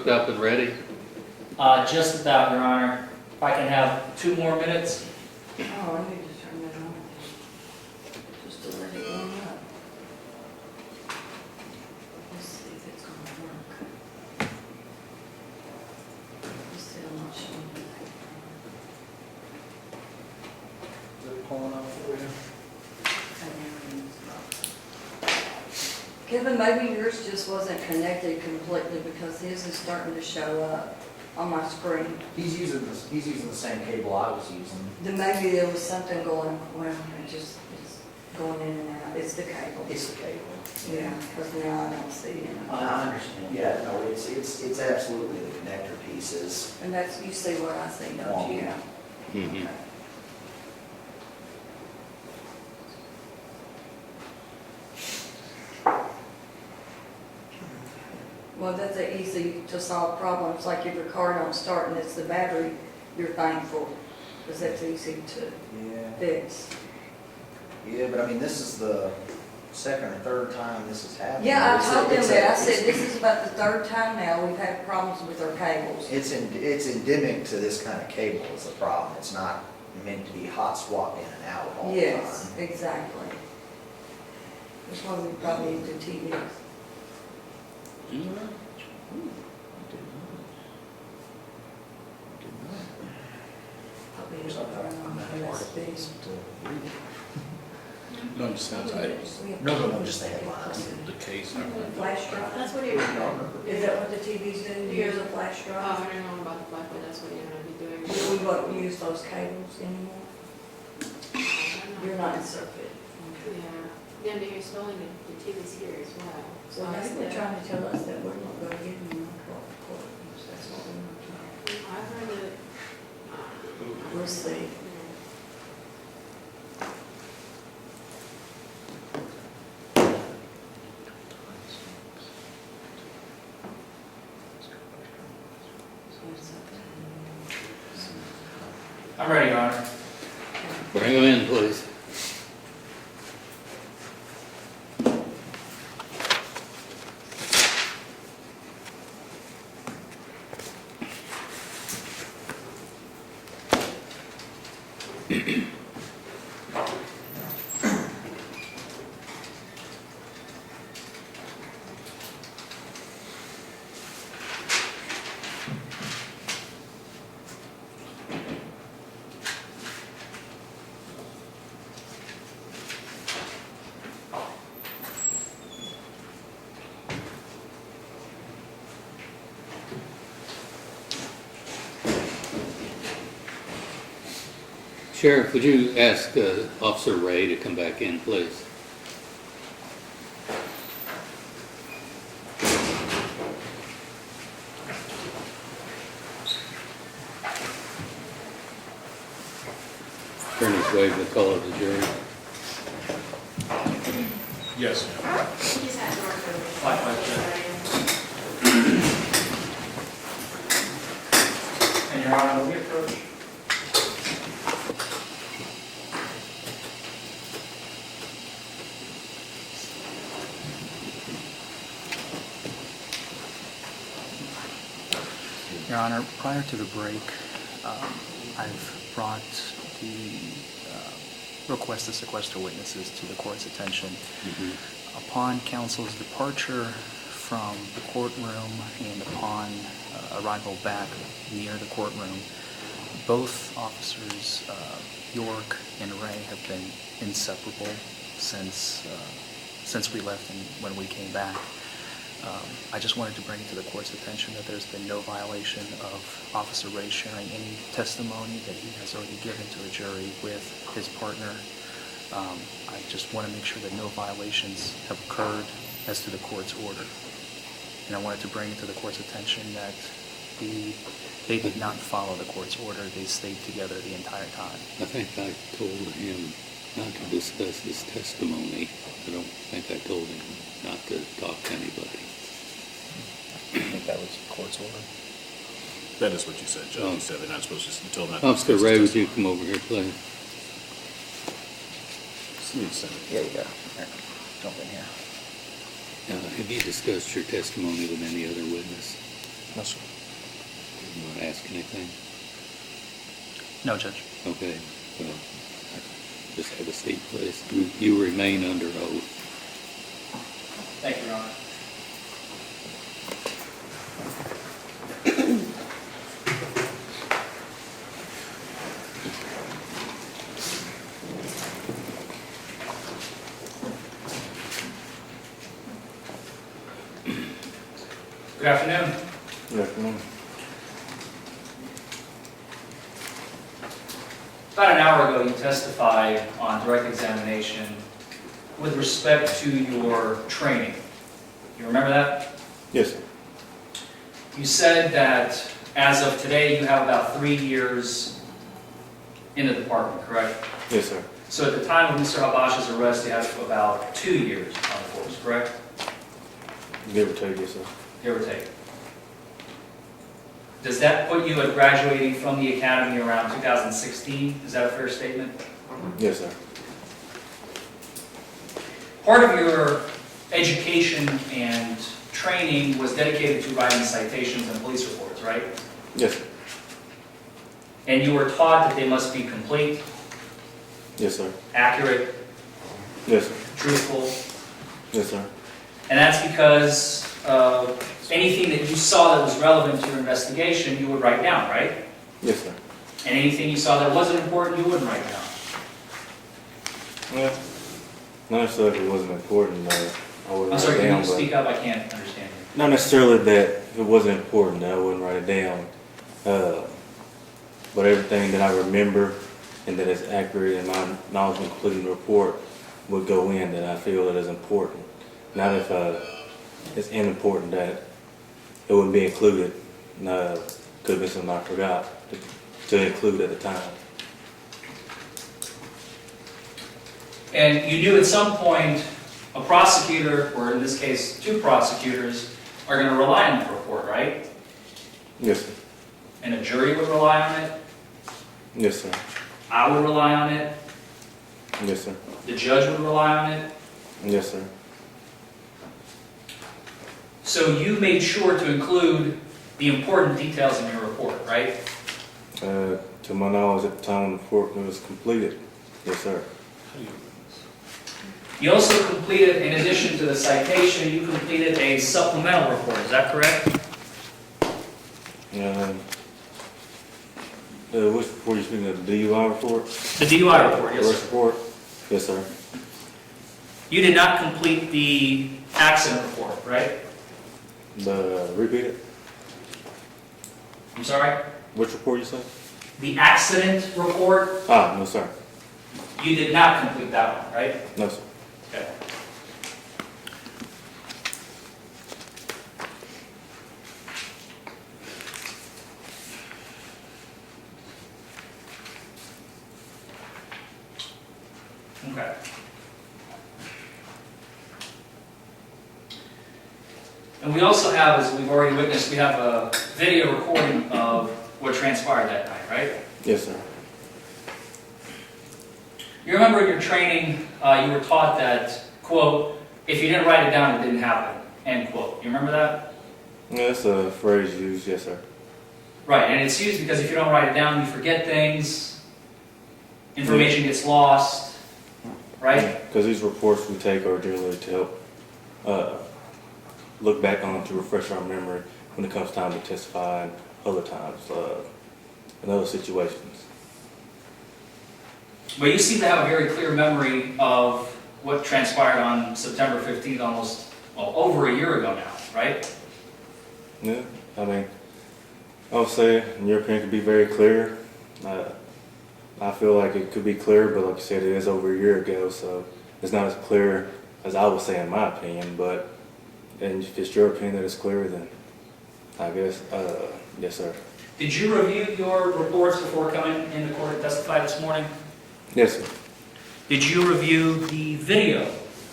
hooked up and ready? Just about, Your Honor. If I can have 2 more minutes. Oh, I need to turn that on. Just to let it warm up. Let's see if it's gonna work. It's still not showing. Is it pulling up for you? Kevin, maybe yours just wasn't connected completely because his is starting to show up on my screen. He's using the same cable I was using. Then maybe there was something going, well, it's going in and out. It's the cable. It's the cable. Yeah, because now I don't see it. I understand. Yeah, no, it's absolutely the connector pieces. And that's, you see what I see, don't you? Yeah. Mm-hmm. Okay. Well, that's an easy to solve problem. It's like if your car don't start and it's the battery, you're thankful, because that's easy to Yeah. fix. Yeah, but I mean, this is the second or third time this has happened. Yeah, I told them that. I It's- said, this is about the 3rd time now we've had problems with our cables. It's endemic to this kind of cable is the problem. It's not meant to be hot swapped in and out all the time. Yes, exactly. That's why we probably need the TVs. Probably need to run on USB. No, just sounds like No, just the headlines. the case. Flash drive? That's what you're doing. Is that what the TVs do? Use a flash Oh, drive? I don't know about the black, but that's what you're gonna be doing. Do we won't use those cables anymore? You're not in circuit. Yeah, then you're installing the TVs here as well. So maybe they're trying to tell us that we're not going to get them on court. That's what we're not trying. I heard it. We'll see. I'm ready, Your Honor. Bring them in, please. Sheriff, would you ask Officer Ray to come back in, please? Attorney's waive the call of the jury. Yes. He's had to work over. Likewise, Judge. And Your Honor, will we approach? Your Honor, prior to the break, I've brought the request to sequester witnesses to the court's attention. Upon counsel's departure from the courtroom and upon arrival back near the courtroom, both officers, York and Ray, have been inseparable since we left and when we came back. I just wanted to bring it to the court's attention that there's been no violation of Officer Ray sharing any testimony that he has already given to the jury with his partner. I just want to make sure that no violations have occurred as to the court's order. And I wanted to bring it to the court's attention that they did not follow the court's order. They stayed together the entire time. I think I told him not to discuss his testimony. I don't think I told him not to talk to anybody. I think that was the court's order. That is what you said, Judge. You said they're not supposed to tell them not to Officer discuss Ray, the would you come over here, please? testimony. Yeah, you got it. Here, jump in here. Have you discussed your testimony with any other witness? No, sir. You want to ask anything? No, Judge. Okay, well, just have a seat, please. You remain under oath. Thank you, Your Honor. Good afternoon. Good afternoon. About an hour ago, you testified on direct examination with respect to your training. You remember that? Yes, sir. You said that as of today, you have about 3 years in the department, correct? Yes, sir. So at the time of Mr. Habash's arrest, you had about 2 years on the force, correct? Give or take, yes, sir. Give or take. Does that put you at graduating from the academy around 2016? Is that a fair statement? Yes, sir. Part of your education and training was dedicated to writing citations and police reports, right? Yes, sir. And you were taught that they must be complete, Yes, sir. accurate, Yes, sir. truthful, Yes, sir. and that's because anything that you saw that was relevant to your investigation, you would write down, right? Yes, sir. And anything you saw that wasn't important, you wouldn't write down. Yeah. Not necessarily if it wasn't important, I wouldn't I'm write sorry, it can down, you but speak up? I can't understand you. not necessarily that if it wasn't important, I wouldn't write it down. But everything that I remember and that is accurate in my knowledge including the report would go in that I feel that is important. Not if it's unimportant that it wouldn't be included. Could be something I forgot to include at the time. And you knew at some point a prosecutor, or in this case, 2 prosecutors, are going to rely on the report, right? Yes, sir. And a jury would rely on it, Yes, sir. I would rely on it, Yes, sir. the judge would rely on it. Yes, sir. So you made sure to include the important details in your report, right? To my knowledge, at the time the report was completed. Yes, sir. You also completed, in addition to the citation, you completed a supplemental report, is that correct? Which report you speaking of? The DUI report? The DUI report, yes, Arrest sir. report? Yes, sir. You did not complete the accident report, right? Repeat it? I'm sorry? Which report you said? The accident report, No, sir. you did not complete that one, right? No, sir. Okay. Okay. And we also have, as we've already witnessed, we have a video recording of what transpired that night, right? Yes, sir. You remember in your training, you were taught that, quote, if you didn't write it down, it didn't happen, end quote. You remember that? Yeah, that's a phrase used. Yes, sir. Right, and it's used because if you don't write it down, you forget things, information gets lost, right? Because these reports we take are generally to help look back on to refresh our memory when it comes time to testify and other times in other situations. But you seem to have a very clear memory of what transpired on September 15th, almost, well, over a year ago now, right? Yeah, I mean, I would say, in your opinion, it could be very clear. I feel like it could be clear, but like you said, it is over a year ago, so it's not as clear as I would say in my opinion, but and if it's your opinion that it's clear, then I guess, yes, sir. Did you review your reports before coming into court to testify this morning? Yes, sir. Did you review the video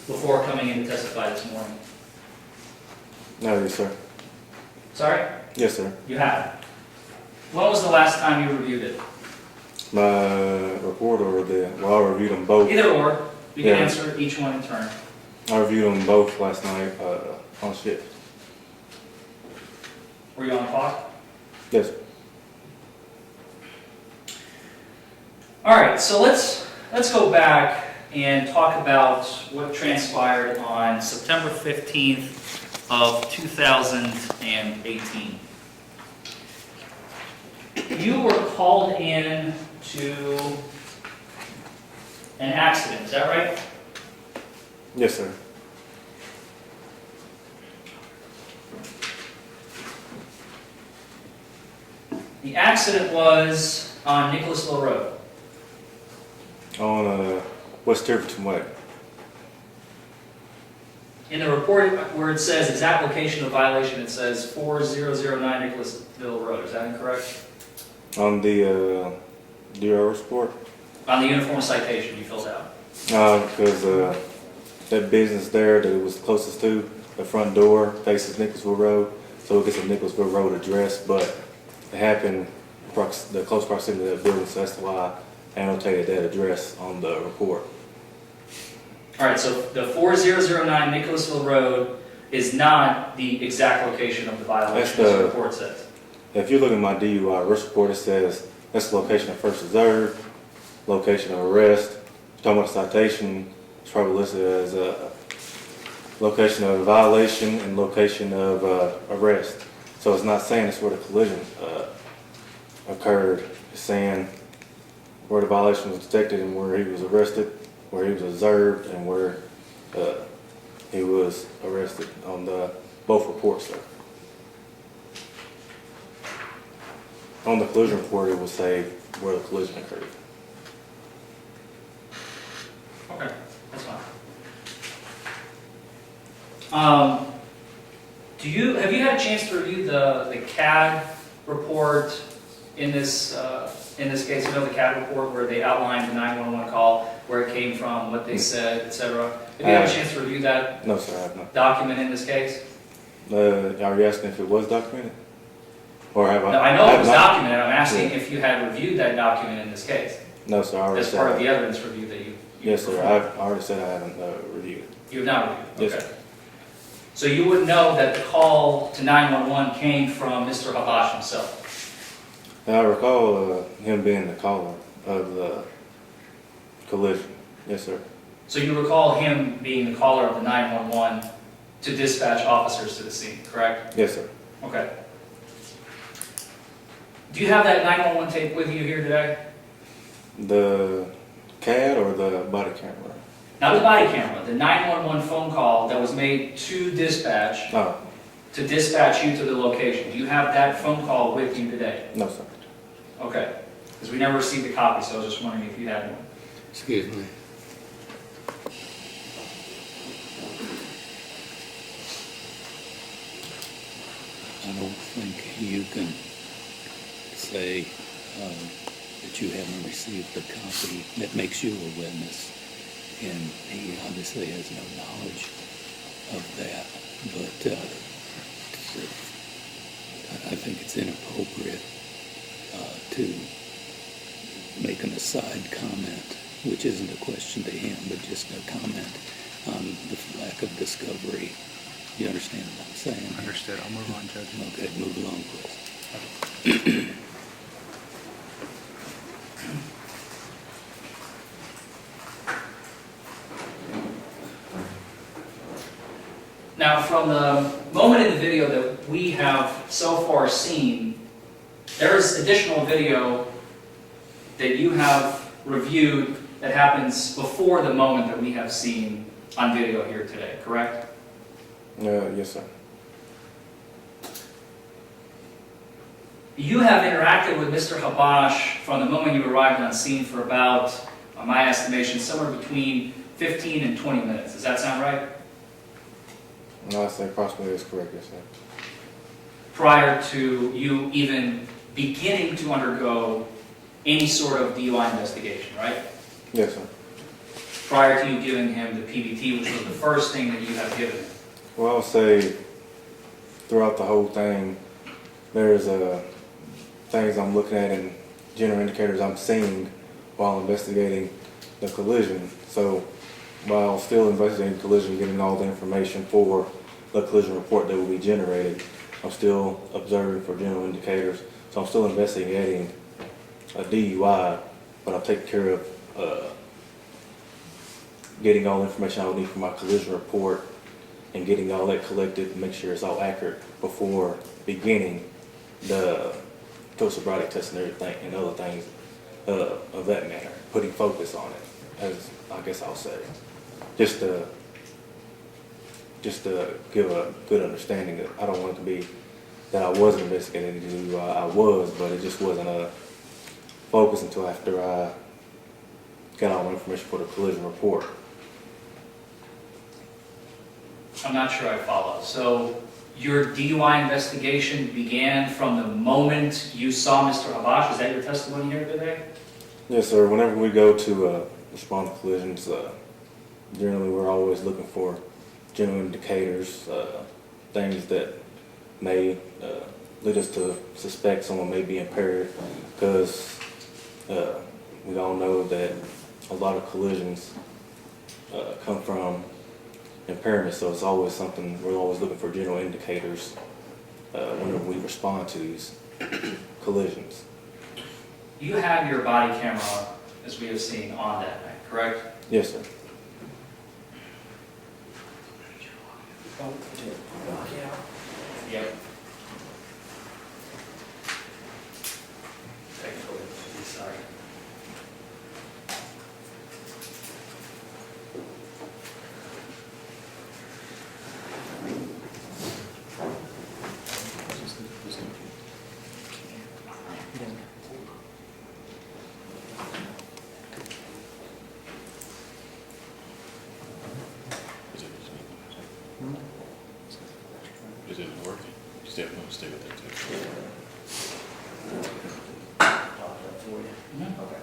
before coming in to testify this morning? No, yes, sir. Sorry? Yes, sir. You haven't. When was the last time you reviewed it? My report or I reviewed them both. Either or. You can Yeah. answer each one in turn. I reviewed them both last night on shift. Were you on the clock? Yes. All right, so let's go back and talk about what transpired on September 15th of 2018. You were called in to an accident, is that right? Yes, sir. The accident was on Nicholasville Road. On West Tiverton Way. In the report where it says exact location of violation, it says 4009 Nicholasville Road. Is that incorrect? On the DUI report. On the uniform citation you filled out. Because that business there that it was closest to, the front door faces Nicholasville Road, so it gets a Nicholasville Road address, but it happened the close proximity to that building, so that's why I annotated that address on the report. All right, so the 4009 Nicholasville Road is not the exact location of the violation, as the report says. If you look at my DUI arrest report, it says that's the location of first observed, location of arrest. Talking about citation, it's probably listed as a location of violation and location of arrest. So it's not saying it's where the collision occurred. It's saying where the violation was detected and where he was arrested, where he was observed, and where he was arrested on both reports there. On the collision report, it will say where the collision occurred. Okay, that's fine. Have you had a chance to review the CAD report in this case? You know the CAD report where they outlined the 911 call, where it came from, what they said, etc. Have you had a chance to review that No, sir, I have not. document in this case? Are you asking if it was documented? Or have I? No, I know it was not. documented. I'm asking if you had reviewed that document in this case No, sir, I already as said part of I- the evidence review that you. Yes, sir, I've already said I haven't reviewed it. You have not reviewed. Yes, Okay. sir. So you would know that the call to 911 came from Mr. Habash himself. And I recall him being the caller of the collision. Yes, sir. So you recall him being the caller of the 911 to dispatch officers to the scene, correct? Yes, sir. Okay. Do you have that 911 tape with you here today? The CAD or the body camera? Not the body camera, the 911 phone call that was made to dispatch, No, to dispatch you to the location. Do you have that phone call with you today? no, sir. Okay. Because we never received a copy, so I was just wondering if you had one. Excuse me. I don't think you can say that you haven't received a copy that makes you a witness, and he obviously has no knowledge of that, but I think it's inappropriate to make an aside comment, which isn't a question to him, but just a comment on the lack of discovery. You understand what I'm saying? Understood. I'll move on, Judge. Okay, move along, please. Now, from the moment in the video that we have so far seen, there's additional video that you have reviewed that happens before the moment that we have seen on video here today, correct? Yes, sir. You have interacted with Mr. Habash from the moment you arrived on scene for about, on my estimation, somewhere between 15 and 20 minutes. Does that sound right? No, I say approximately that's correct, yes, sir. Prior to you even beginning to undergo any sort of DUI investigation, right? Yes, sir. Prior to you giving him the PBT, which was the first thing that you have given him. Well, I would say throughout the whole thing, there's things I'm looking at and general indicators I'm seeing while investigating the collision. So while still investigating collision, getting all the information for the collision report that will be generated, I'm still observing for general indicators. So I'm still investigating a DUI, but I'm taking care of getting all the information I would need for my collision report and getting all that collected and make sure it's all accurate before beginning the sobriety test and everything and other things of that manner, putting focus on it, as I guess I'll say. Just to give a good understanding that I don't want it to be that I was investigating the DUI. I was, but it just wasn't a focus until after I got all the information for the collision report. I'm not sure I follow. So your DUI investigation began from the moment you saw Mr. Habash? Is that your testimony here today? Yes, sir. Whenever we go to respond to collisions, generally we're always looking for general indicators, things that may lead us to suspect someone may be impaired, because we all know that a lot of collisions come from impairment, so it's always something, we're always looking for general indicators whenever we respond to these collisions. You had your body camera, as we have seen, on that night, correct? Yes, sir. Yep. Sorry. Is it working? You still have to stay with that too. Okay.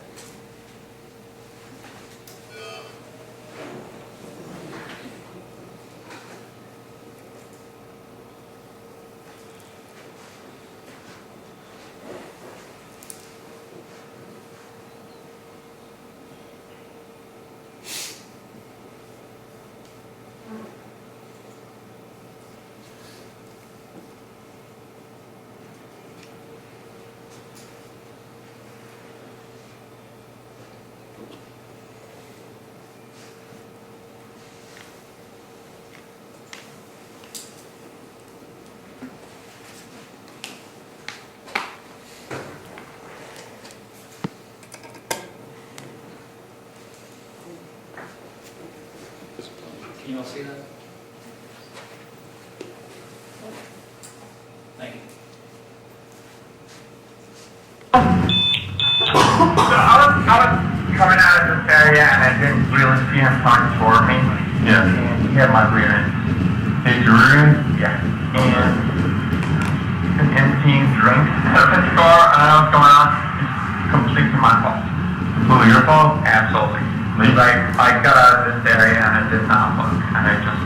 Can you all see that? Thank you. So I was coming out of this area and I didn't really see him coming toward me. Yeah. And he had my rear end. Hey, Drew? Yeah. And an emptying drink out of his car and I was going on. It's completely my fault. Completely your fault? Absolutely. Like, I got out of this area and I did not look. And I just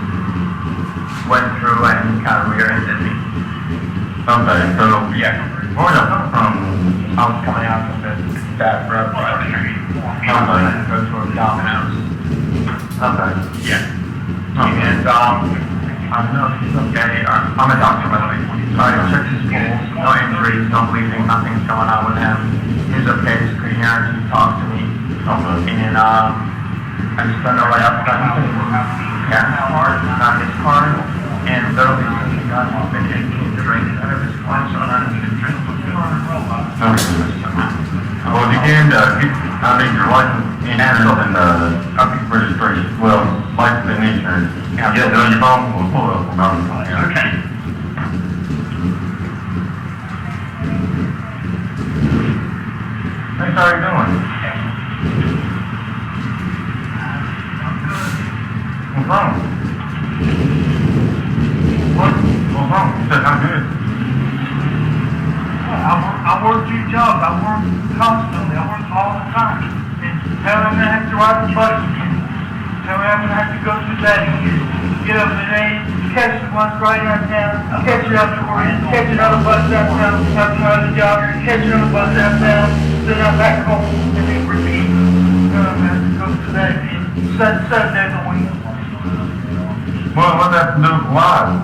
went through and kind of rear-ended me. Okay, so, Yeah. where are you coming from? I was coming out from this bad road. Go toward Domino's. Okay. Yeah. And, I don't know if he's okay. I'm a doctor, by the way. So I checked his pulse, no injuries, no bleeding, nothing's going on with him. He's okay, he's pretty here, he talked to me. And, I just don't know right after that. Parents' card, not his card. And literally, since he got home, been emptying drinks out of his car, so I don't even drink before. Well, if you can, I need your license, insurance, and, registration. Well, license and insurance. Yeah. Get it on your phone, we'll pull it up from our phone. Okay. Hey, how you doing? What's wrong? What's wrong? You said I'm good. I work 2 jobs. I work constantly. I work all the time. And tell me I'm gonna have to ride the bus again. Tell me I'm gonna have to go through that again. Get up today, catch the bus right out of town, catch it afterwards, catch another bus downtown, have another job, catch another bus downtown, then I'm back home, and then repeat. I'm gonna have to go through that again. 7 days a week. Well, what's that to do with why?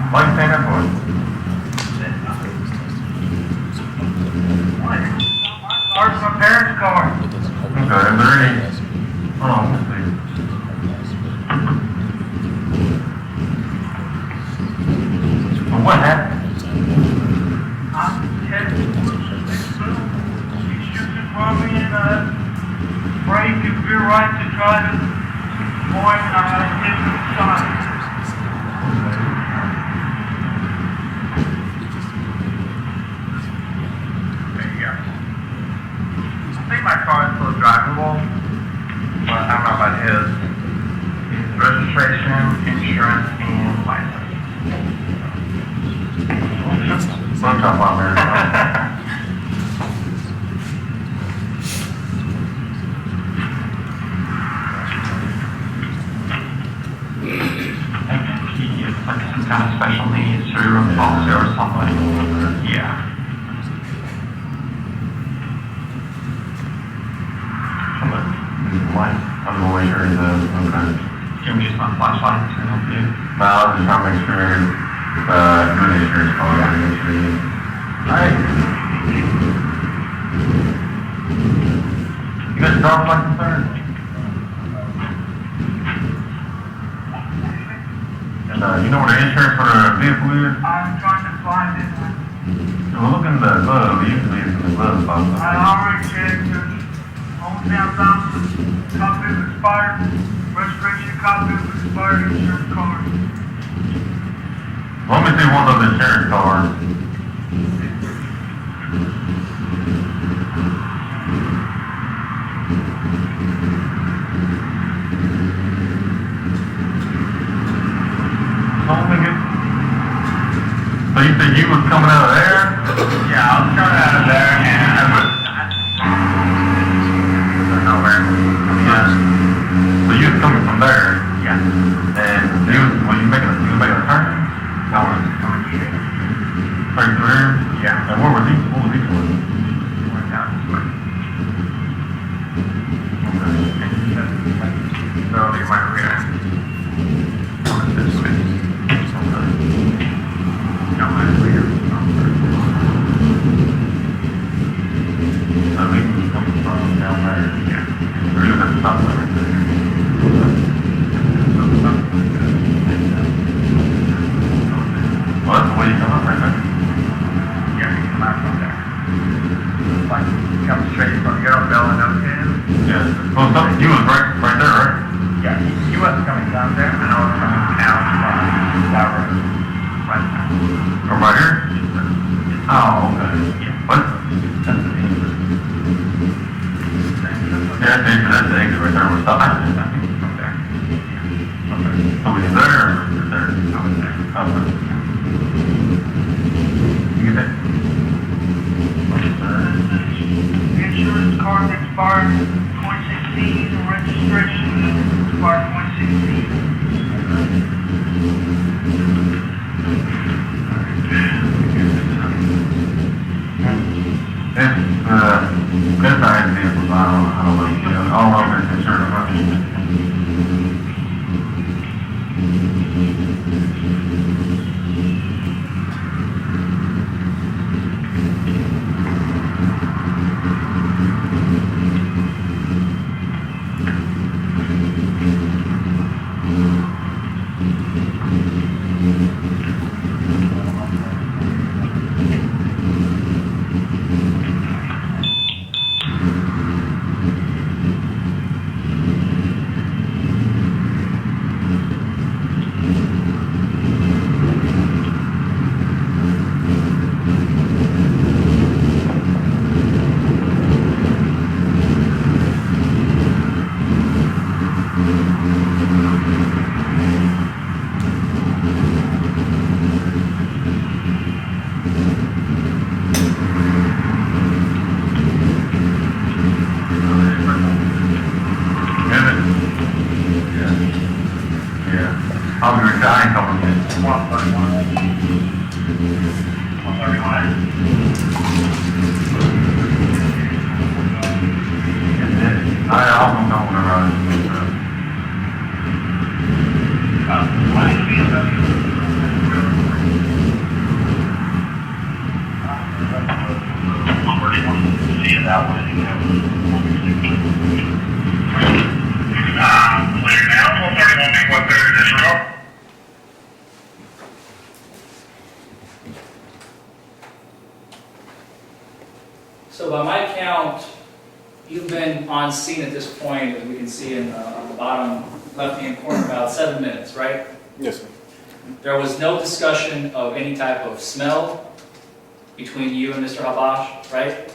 Why you saying that for? parked my parents' car. Okay, is there any, hold on, let's see. Well, what happened? I'm headed to Lexington. He shoots in front of me and brake and veer right to try to avoid hitting the side. I think my car is still drivable, but I don't know about his. Registration, insurance, and license. We'll talk about there. He is like some kind of special needs, cerebral palsy or something. Yeah. Light. I'm the waiter in the okay. Can we use my flashlight to help you? No, I was just trying to make sure good insurance card. Yeah. Make sure you. Alright. You got your driver's license there? And you know where the insurance for the vehicle is? I'm trying to find it. Well, look in the glove. Usually it's in the glove box. I already checked it. Only thing I found was a copy of expired, registration copy of expired insurance card. Let me see one of those insurance cards. So you said you was coming out of there? Yeah, I was coming out of there and I was nowhere. Yeah. So you was coming from there? Yeah. And you was making a turn? No, I was coming here. Straight through here? Yeah. And what was he doing? Went down this way. Okay. So you might react. Coming this way. No, I'm here. So we can come from down there. Yeah. We're going to stop right there. Well, that's the way you come up right there. Yeah, you come out from there. Like, come straight from here on Bell and up in. Yeah. Well, you was right there, right? Yeah, you wasn't coming down there, and I was coming out from that road. Right now. From right here? Oh, okay. Yeah. What? That's the exit. Yeah, that's the exit right there. We're stopping. From there. Yeah. Okay. So we there or there? I was there. Okay. You get that? The insurance card expired 2016, the registration expired 2016. This side vehicles, I don't know, all over it's insurance. I'll be retiring couple of minutes. 131. I also don't want to run. that way. Clear now, 131 big 130 additional. So by my count, you've been on scene at this point, as we can see on the bottom left-hand corner, about 7 minutes, right? Yes, sir. There was no discussion of any type of smell between you and Mr. Habash, right?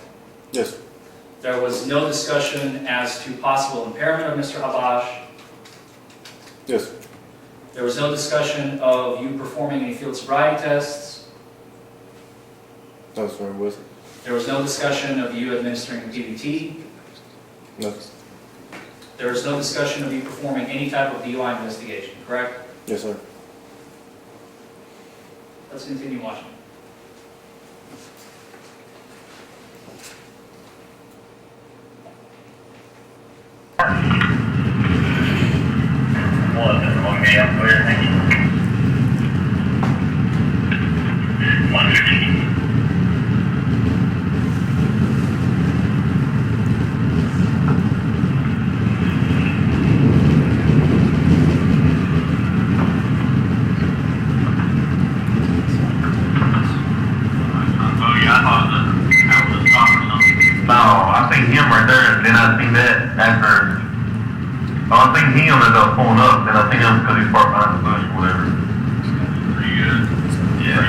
Yes, sir. There was no discussion as to possible impairment of Mr. Habash. Yes, sir. There was no discussion of you performing any field sobriety tests. No, sir, it wasn't. There was no discussion of you administering a DVT. No, sir. There was no discussion of you performing any type of DUI investigation, correct? Yes, sir. Let's continue watching. Thank you. 115. Him right there, and then I seen that after. I seen him as I was pulling up, then I seen him because he's parked behind the bush or whatever. Pretty good. Yeah.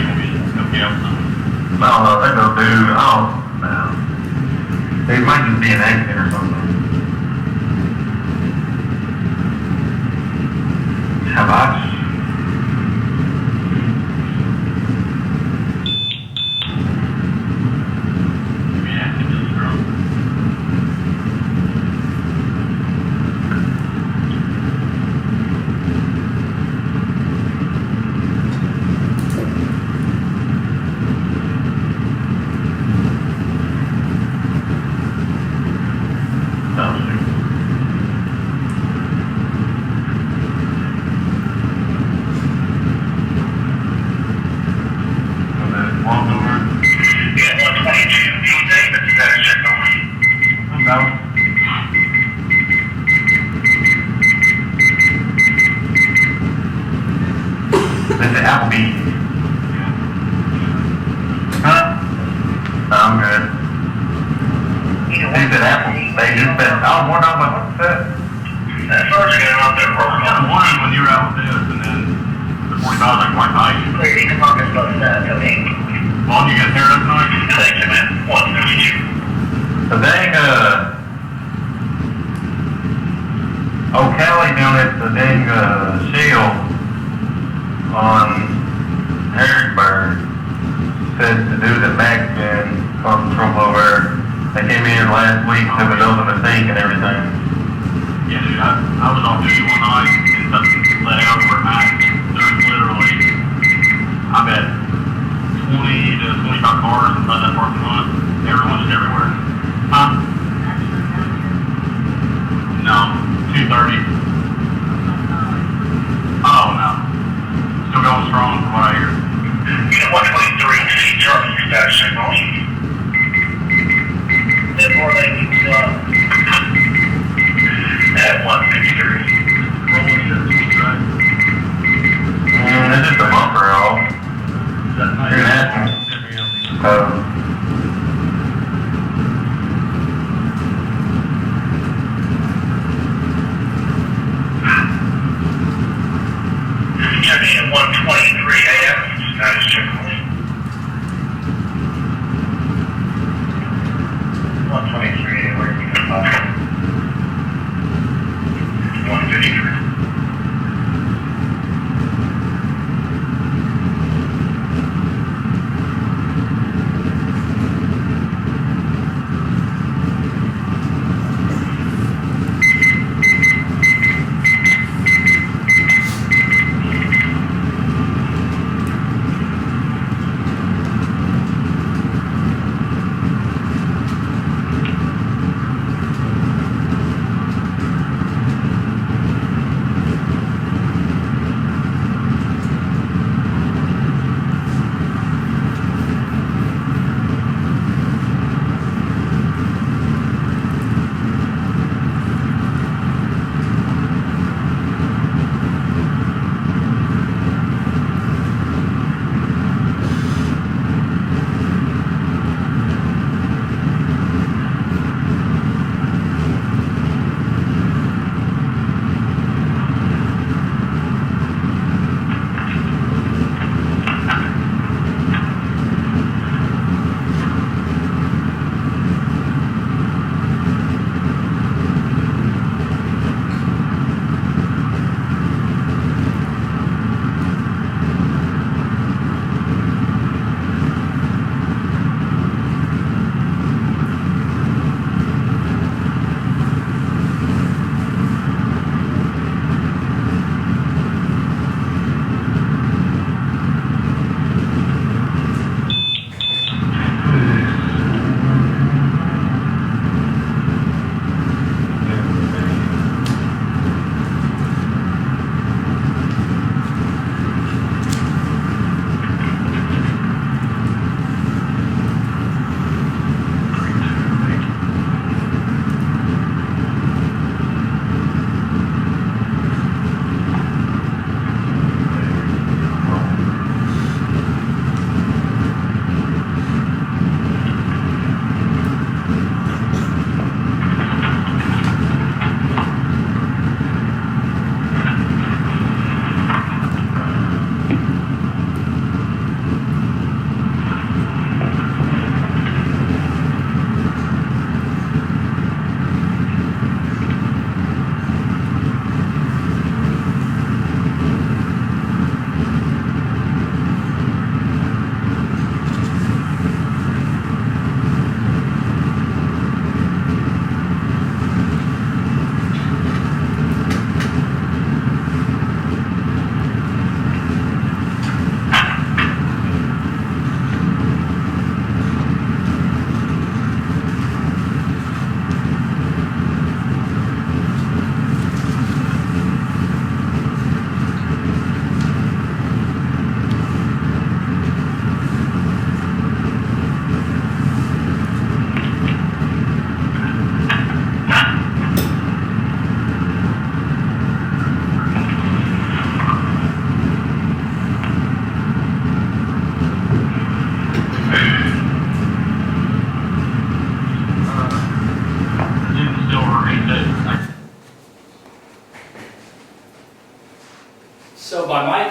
I don't know, I think they'll do, I don't know. They might just be an accident or something. How about?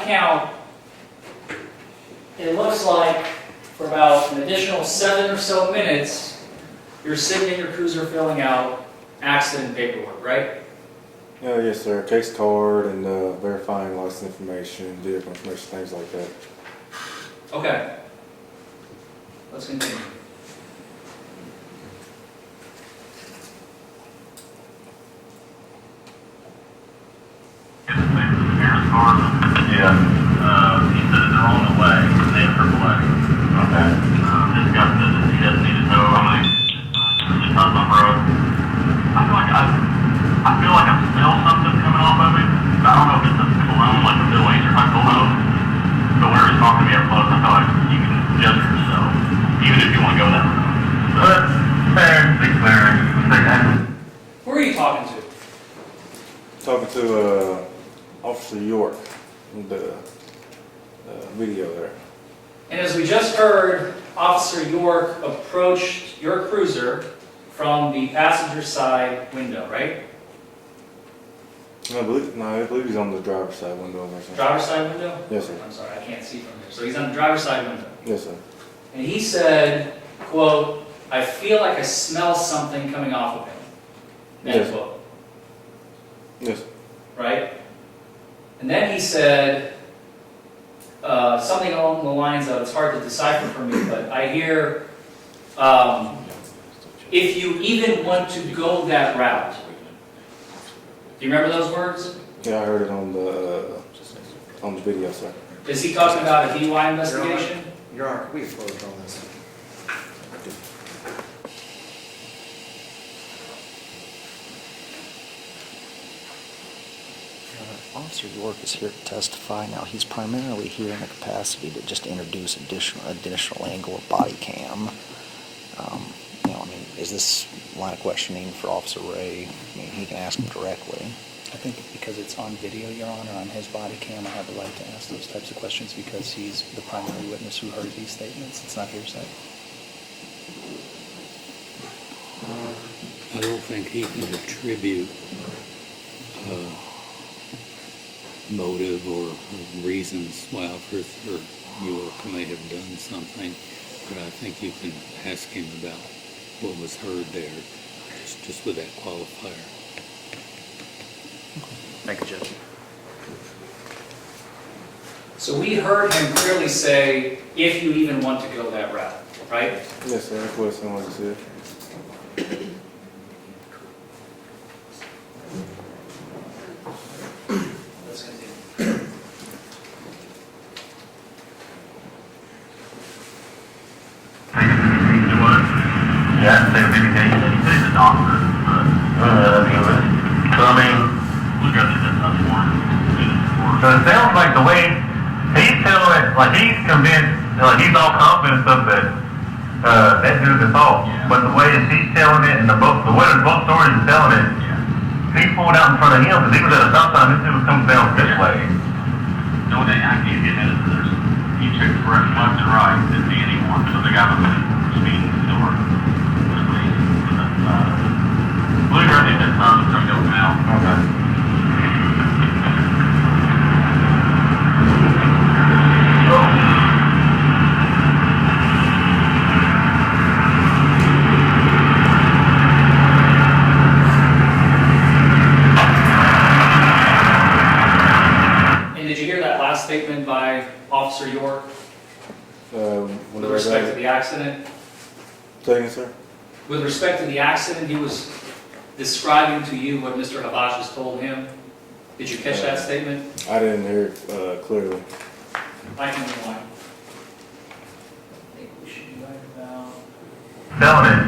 count, it looks like for about an additional 7 or so minutes, you're sitting in your cruiser filling out accident paperwork, right? Yes, sir. Case card and verifying license information, vehicle information, things like that. Okay. Let's continue. Yeah. He said that they're on the way. They have AAA. Okay. This guy says that he doesn't need to know. Just on the road. I feel like I smell something coming off of it. I don't know if it's a cologne, like a Middle Eastern type cologne. But whenever he's talking to me up close, I feel like you can judge yourself, even if you want to go that route. But fair, be clear. Who are you talking to? Talking to Officer York, the video there. And as we just heard, Officer York approached your cruiser from the passenger side window, right? I believe he's on the driver's side window or something. Driver's side window? Yes, sir. I'm sorry, I can't see from here. So he's on the driver's side window. Yes, sir. And he said, quote, "I feel like I smell something coming off of him." End Yes. quote. Yes. Right? And then he said something along the lines of, it's hard to decipher for me, but I hear, if you even want to go that route. Do you remember those words? Yeah, I heard it on the video, sir. Is he talking about a DUI investigation? Your Honor, we closed on this. Officer York is here to testify. Now, he's primarily here in the capacity to just introduce additional angle of body cam. Is this line of questioning for Officer Ray? He can ask him directly. I think because it's on video, Your Honor, on his body cam, I have the right to ask those types of questions because he's the primary witness who heard these statements. It's not hearsay. I don't think he can attribute motive or reasons why Officer York may have done something, but I think you can ask him about what was heard there, just with that qualifier. Thank you, Judge. So we heard him clearly say, if you even want to go that route, right? Yes, sir. That's what it sounded like he said. Let's continue. Yeah, take a baby day. He's a doctor, but, so I mean, look at this, that's one. So it sounds like the way he's telling it, like he's convinced, like he's all confident of that, that dude's at fault. Yeah. But the way that he's telling it, and the way that both stories is telling it, he pulled out in front of him, because he was at a stop sign, this dude was coming down this way. No, I can't get into this. He took left and right, didn't see anyone, so the guy was speeding still. Blue Girl did that time, so I'm going now. Okay. And did you hear that last statement by Officer York with respect to the accident? Say again, sir? With respect to the accident, he was describing to you what Mr. Habash has told him. Did you catch that statement? I didn't hear it clearly. I can rewind. I think we should be right about... Telling it,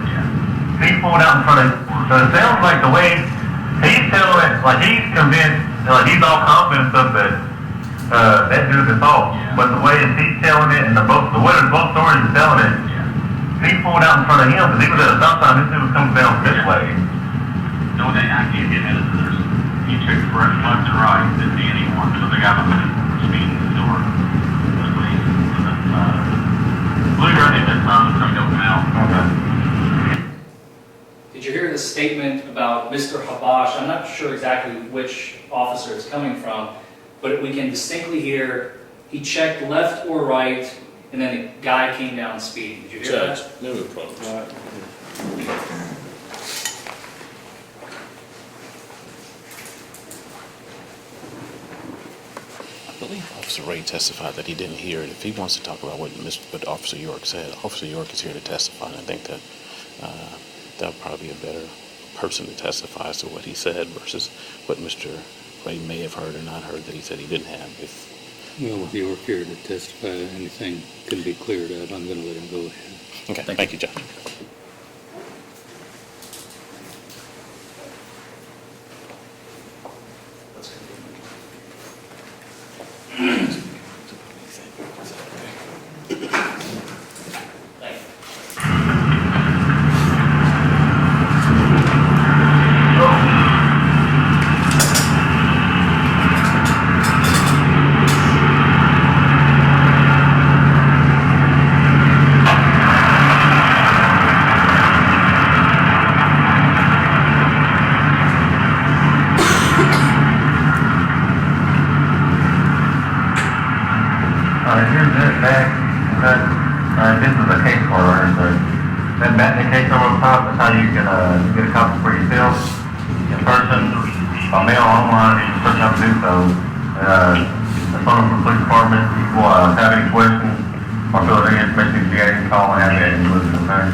he pulled out in front of, so it sounds like the way he's telling it, like he's convinced, like he's all confident of that, that dude's at fault. But the way that he's telling it, and the way that both stories is telling it, he pulled out in front of him, because he was at a stop sign, this dude was coming down this way. No, I can't get into this. He took left and right, didn't see anyone, so the guy was speeding still. Blue Girl did that time, so I'm going now. Okay. Did you hear the statement about Mr. Habash? I'm not sure exactly which officer it's coming from, but we can distinctly hear he checked left or right, and then the guy came down speeding. Did you hear that? Judge, no problems. I believe Officer Ray testified that he didn't hear it. If he wants to talk about what Officer York said, Officer York is here to testify, and I think that that would probably be a better person to testify as to what he said versus what Mr. Ray may have heard or not heard that he said he didn't have. Well, with York here to testify, anything can be cleared up. I'm going to let him go ahead. Okay, thank you, Judge. Thank you. Here's this back, this is a case for her, so that matching case over the top, that's how you can get a copy for yourself in person, or mail online, you can search how to do so. The phone from the police department, if you have any questions, or fill out any information, if you got any call and have that included, okay?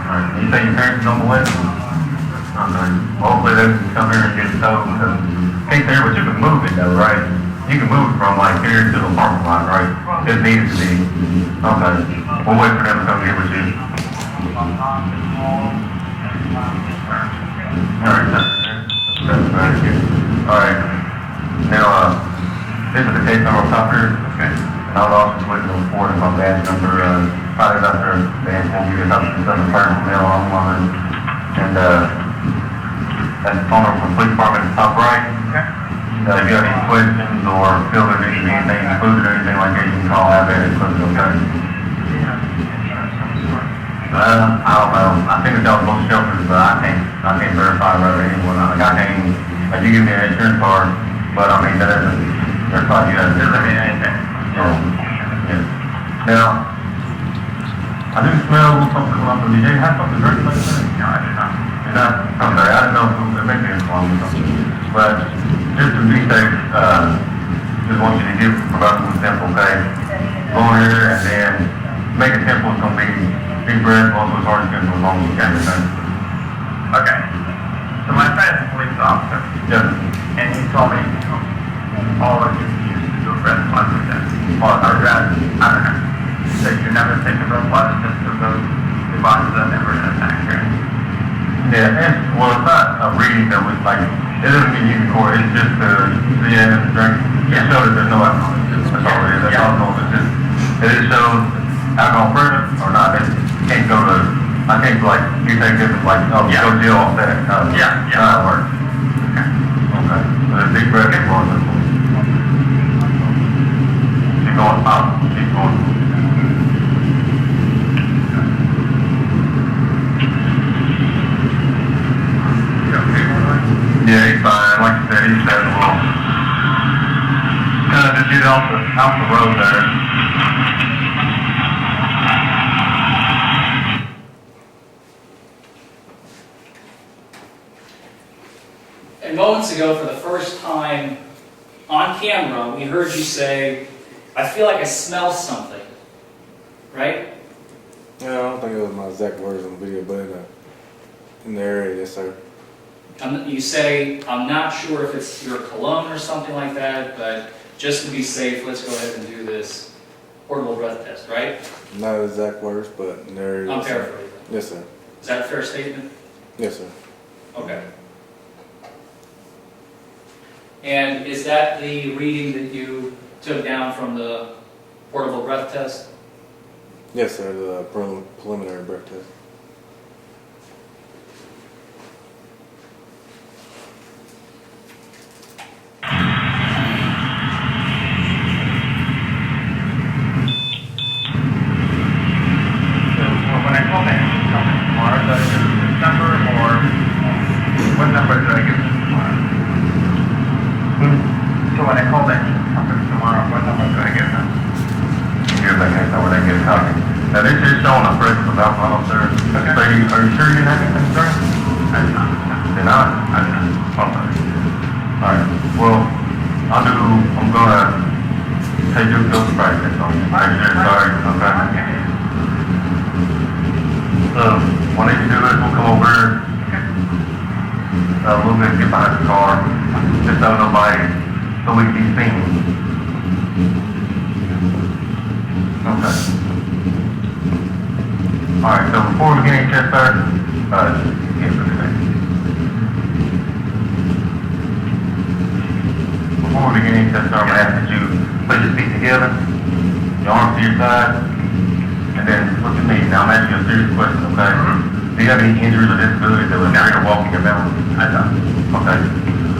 Alright, you say your parents don't believe it? Okay, well, hopefully they can come here and get it sold, because can't there, but you can move it though, right? You can move it from like here to the parking lot, right? It needs to be. Okay. We'll wait for them to come here with you. Alright, alright. Now, this is the case number top here. Okay. And I was also looking to report if my badge number, probably out there, they will give you a copy of the personnel online. And, that's the phone number from the police department at the top right. Okay. If you have any questions or feel there needs to be anything included or anything like that, you can call that in included, okay? I don't know. I think it's all both shelters, but I can't verify whether anyone, like you give me an insurance card, but I mean, that doesn't verify you have anything. Yeah. Now, I do smell something coming up. Did you have something dirty like that? No, I did not. You're not? Okay, I didn't know if it may be a problem or something. But just to be safe, just want you to give about some simple, okay? Go in here and then make it simple. It's going to be deep breath, also as hard as simple as long as you can, okay? Okay. So my friend is a police officer. Yes. And he told me all of you used to do a breath blood test. Or I don't know. So you never take a breath blood test of those devices that never been accurate. Yeah, and well, it's not a reading that was like, it doesn't mean you can record, it's just the end of the drink. It shows that there's no alcohol. That's all it is. That's alcohol. It's just, it just shows alcohol present or not. It can't go to, I think like, you think this is like, oh, go deal off that. Yeah. That works. Okay. Okay. So there's deep breath and going this one. Keep going up. Keep going. Yeah, he's fine. Like I said, he's had a little kind of just get off the road there. And moments ago, for the first time on camera, we heard you say, I feel like I smell something. Right? Yeah, I don't think it was my exact words on the video, but in the area, yes, sir. You say, I'm not sure if it's your cologne or something like that, but just to be safe, let's go ahead and do this portable breath test, right? Not exact words, but in the area. I'm yes, sir. paraphrasing. Yes, sir. Is that a fair statement? Yes, sir. Okay. And is that the reading that you took down from the portable breath test? Yes, sir, the preliminary breath test. When I call that tomorrow, do I give this number or what number do I give this tomorrow? this is showing a presence of alcohol, sir. Okay. So are you sure you didn't have anything, sir? I did not. Did not? I did not. Okay. Alright, well, I'm gonna take your field practice on you. Make sure it's sorry, okay? What I need to do is we'll come over a little bit, get behind the car, just so nobody, so we can be seen. Okay. Alright, so before we begin any test, sir, before we begin any test, sir, I'm gonna ask that you put your feet together, your arms to your side, and then look at me. Now I'm asking you a serious question, okay? Do you have any injuries or disabilities that would impair your walking or balance? I don't. Okay.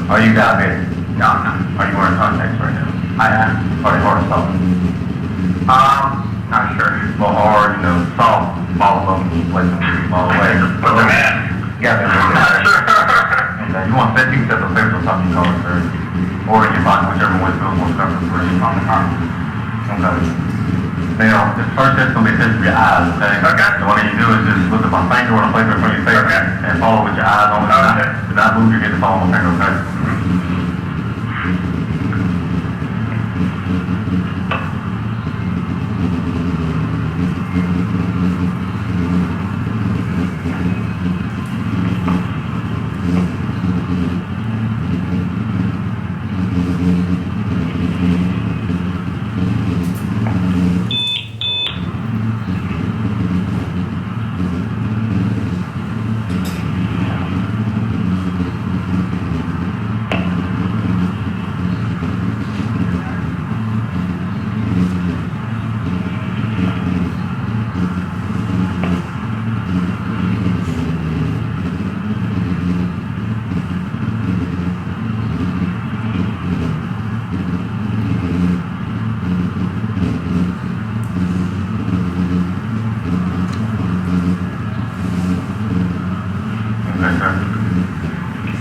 Are you diabetic? No, I'm not. Are you wearing contacts right now? I am. Are they hard or soft? Not sure. Well, hard, soft, ball of them, place them, ball away. Put them in. Yeah, they're really hard. Okay, you want 15 sets of papers on top of your car, sir? Or in your pocket, whichever one feels more comfortable for you. On the car. Okay. Now, this first test is going to be a test for your eyes, okay? Okay. So what you do is just look at my finger on a place in front of your face, okay, and follow with your eyes on it. Okay. Do not move your head to follow my finger, okay?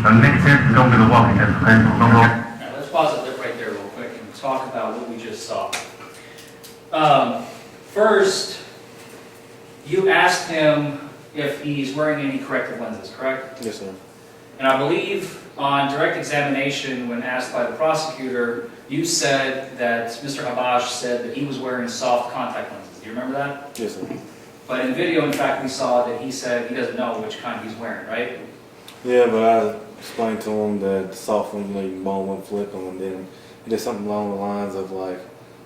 The next test is going to be the walking test, okay? We're going to go. Now, let's pause it right there real quick and talk about what we just saw. First, you asked him if he's wearing any corrective lenses, correct? Yes, sir. And I believe on direct examination, when asked by the prosecutor, you said that Mr. Habash said that he was wearing soft contact lenses. Do you remember that? Yes, sir. But in video, in fact, we saw that he said he doesn't know which kind he's wearing, right? Yeah, but I explained to him that the soft one, you can bone one, flip them, and then he did something along the lines of like,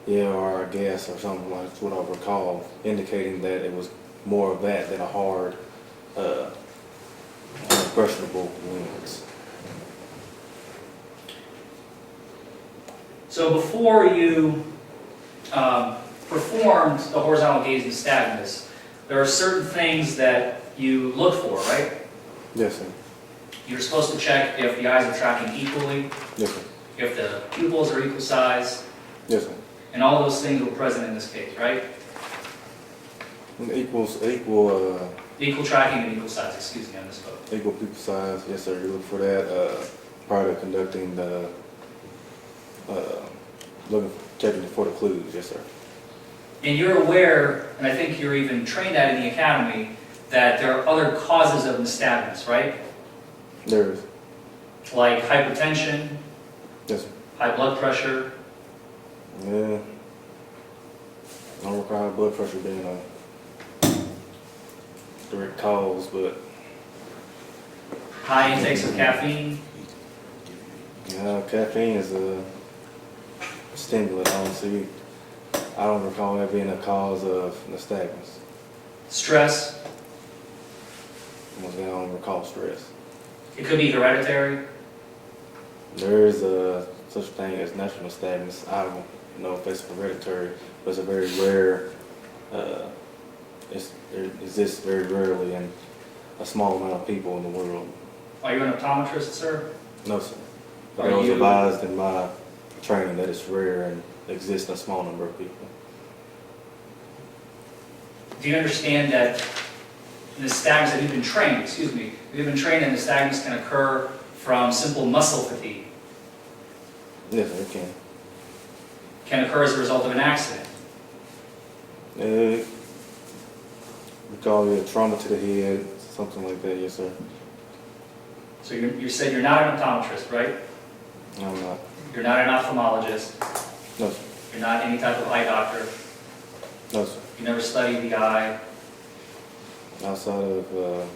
yeah, or I guess, or something like what I recall, indicating that it was more of that than a hard, questionable lens. So before you performed the horizontal gaze nystagmus, there are certain things that you look for, right? Yes, sir. You're supposed to check if the eyes are tracking equally, Yes, sir. if the pupils are equal size, Yes, sir. and all those things were present in this case, right? Equal Equal tracking and equal size, excuse me, I misspoke. equal pupil size. Yes, sir. You look for that prior to conducting the checking for the clues. Yes, sir. And you're aware, and I think you're even trained at in the academy, that there are other causes of nystagmus, right? There is. Like hypertension, Yes, sir. high blood pressure. Yeah. I don't recall blood pressure being a direct cause, but High intakes of caffeine. caffeine is a stimulant. I don't recall that being a cause of nystagmus. Stress. Once again, I don't recall stress. It could be hereditary. There is such a thing as natural nystagmus. I don't know if it's hereditary, but it's a very rare. It exists very rarely in a small amount of people in the world. Are you an optometrist, sir? No, sir. But Are I was you- advised in my training that it's rare and exists in a small number of people. Do you understand that nystagmus, that you've been trained, excuse me, you've been trained that nystagmus can occur from simple muscle fatigue, Yes, sir, it can. can occur as a result of an accident, We call it trauma to the head, something like that, yes, sir. So you said you're not an optometrist, right? No, I'm not. You're not an ophthalmologist. No, sir. You're not any type of eye doctor. No, sir. You never studied the eye. Outside of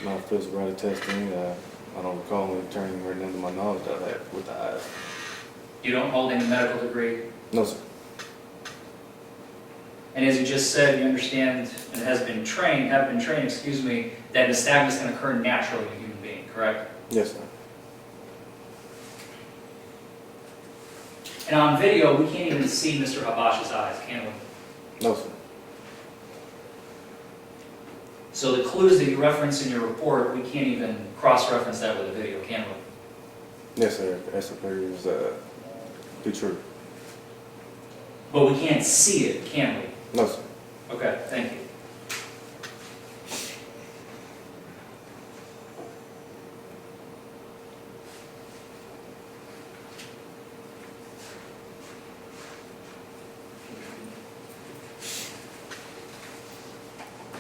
my physical sobriety testing, I don't recall any training or none of my knowledge that I had with the eyes. You don't hold any medical degree. No, sir. And as you just said, you understand and have been trained, that nystagmus can occur naturally in a human being, correct? Yes, sir. And on video, we can't even see Mr. Habash's eyes, can we? No, sir. So the clues that you reference in your report, we can't even cross-reference that with a video, can we? Yes, sir. That appears be true. But we can't see it, can we? No, sir. Okay, thank you.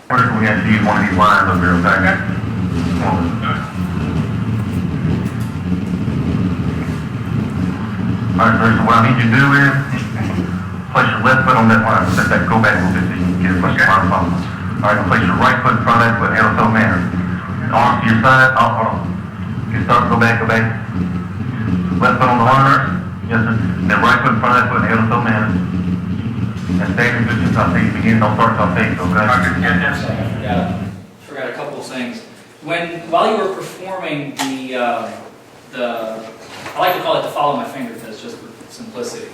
First, we have to use one of these lines over here, okay? Alright, sir, so what I need you to do is, place your left foot on that line, let that go back a little bit so you can get as much line as possible. Alright, place your right foot in front of that foot, handle so manner. Arms to your side, hold on. Okay, start, go back. Left foot on the line, yes sir. Then right foot in front of that foot, handle so manner. And stay in position until I say you begin, don't start until I say you, okay? I forgot a couple of things. While you were performing I like to call it the follow my finger test, just for simplicity.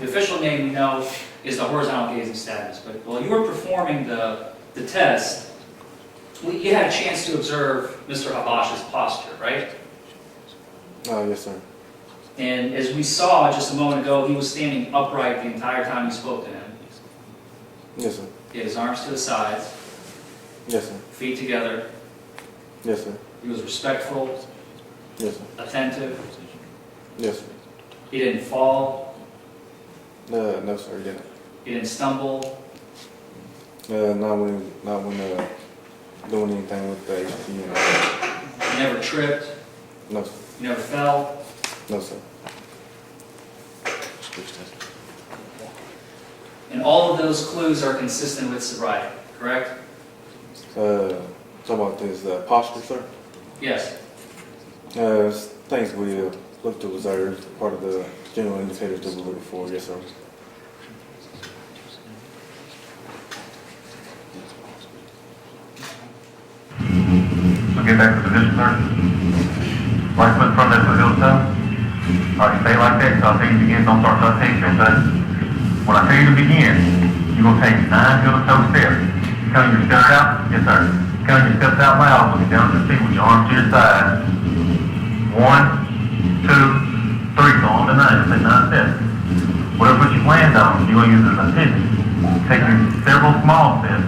The official name we know is the horizontal gaze nystagmus. But while you were performing the test, you had a chance to observe Mr. Habash's posture, right? Oh, yes, sir. And as we saw just a moment ago, he was standing upright the entire time you spoke to him. Yes, sir. He had his arms to the sides, Yes, sir. feet together. Yes, sir. He was respectful, Yes, sir. attentive. Yes, sir. He didn't fall. No, sir, he didn't. He didn't stumble. Not when doing anything with the HP. He never tripped. No, sir. He never fell. No, sir. And all of those clues are consistent with sobriety, correct? Talk about this posture, sir. Yes. Things we look to observe, part of the general indicators that we're looking for. Yes, sir. So get back to position, sir. Right foot in front of that foot, heel to toe. Alright, stay like that until I tell you to begin, don't start until I tell you, okay? When I tell you to begin, you're going to take 9 heel to toe steps. Counting your steps out? Yes, sir. Counting your steps out loud, looking down at your feet with your arms to your side. 1, 2, 3, so on to 9, you'll take 9 steps. Whatever foot you land on, you're going to use it as a pivot. Taking several small steps.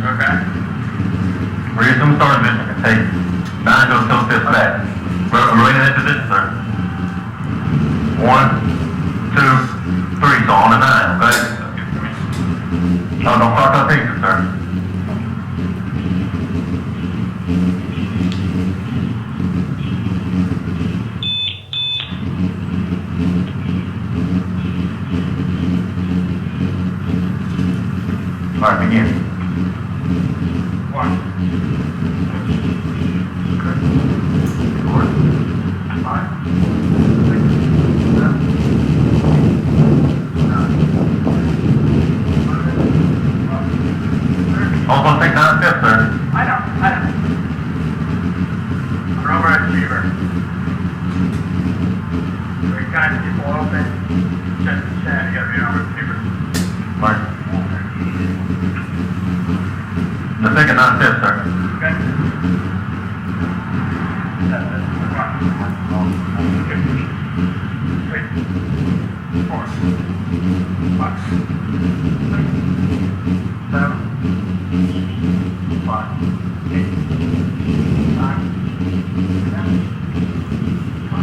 Okay. We're just going to start a position and take 9 heel to toe steps back. Remain in that position, sir. 1, 2, 3, so on to 9, okay? No, don't start that picture, sir. All right, begin. 1, 2, 4, 5, 6, 7, 8, 9. Also take 9 steps, sir. I know. Rubber achiever. Very kind of people open. Chest to chest, you gotta be an overachiever. Right. Now take 9 steps, sir. Okay. 3, 4, 5, 6, 7, 5, 8, 9, 10, 11, 12.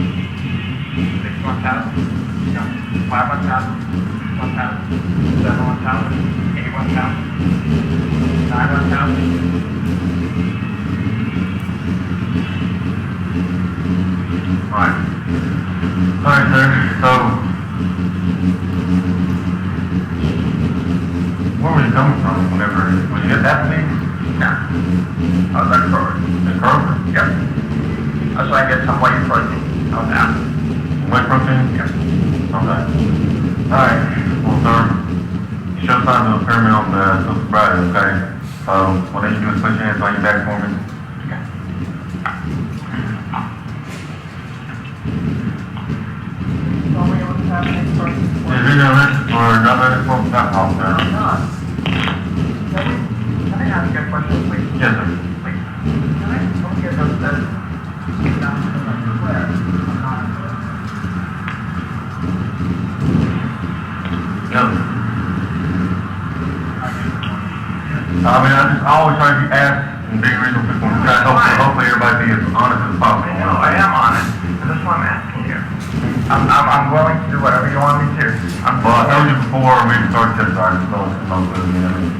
6 months out, 5 months out, 1,000, 71,000, 81,000, 91,000. Alright. Alright, sir, so, where were you coming from whenever, when you hit that thing? No. I was at Kroger. In Kroger? Yep. I was trying to get some whey protein. I was out. Whey protein? Yep. Okay. Alright, well, sir, you show signs of impairment on the sobriety, okay? So, what I need you to do is put your hands on your back for me. Okay. Is it a list for another smoke alcohol, sir? Let me ask you a question, please. Yes, sir. Please. Can I get those letters? No. I mean, I always try to ask and be reasonable people. Hopefully everybody be as honest as possible. I know, I am honest, and that's why I'm asking you. I'm willing to do whatever you want me to. Well, I told you before we started this, I just know it's not good, I mean,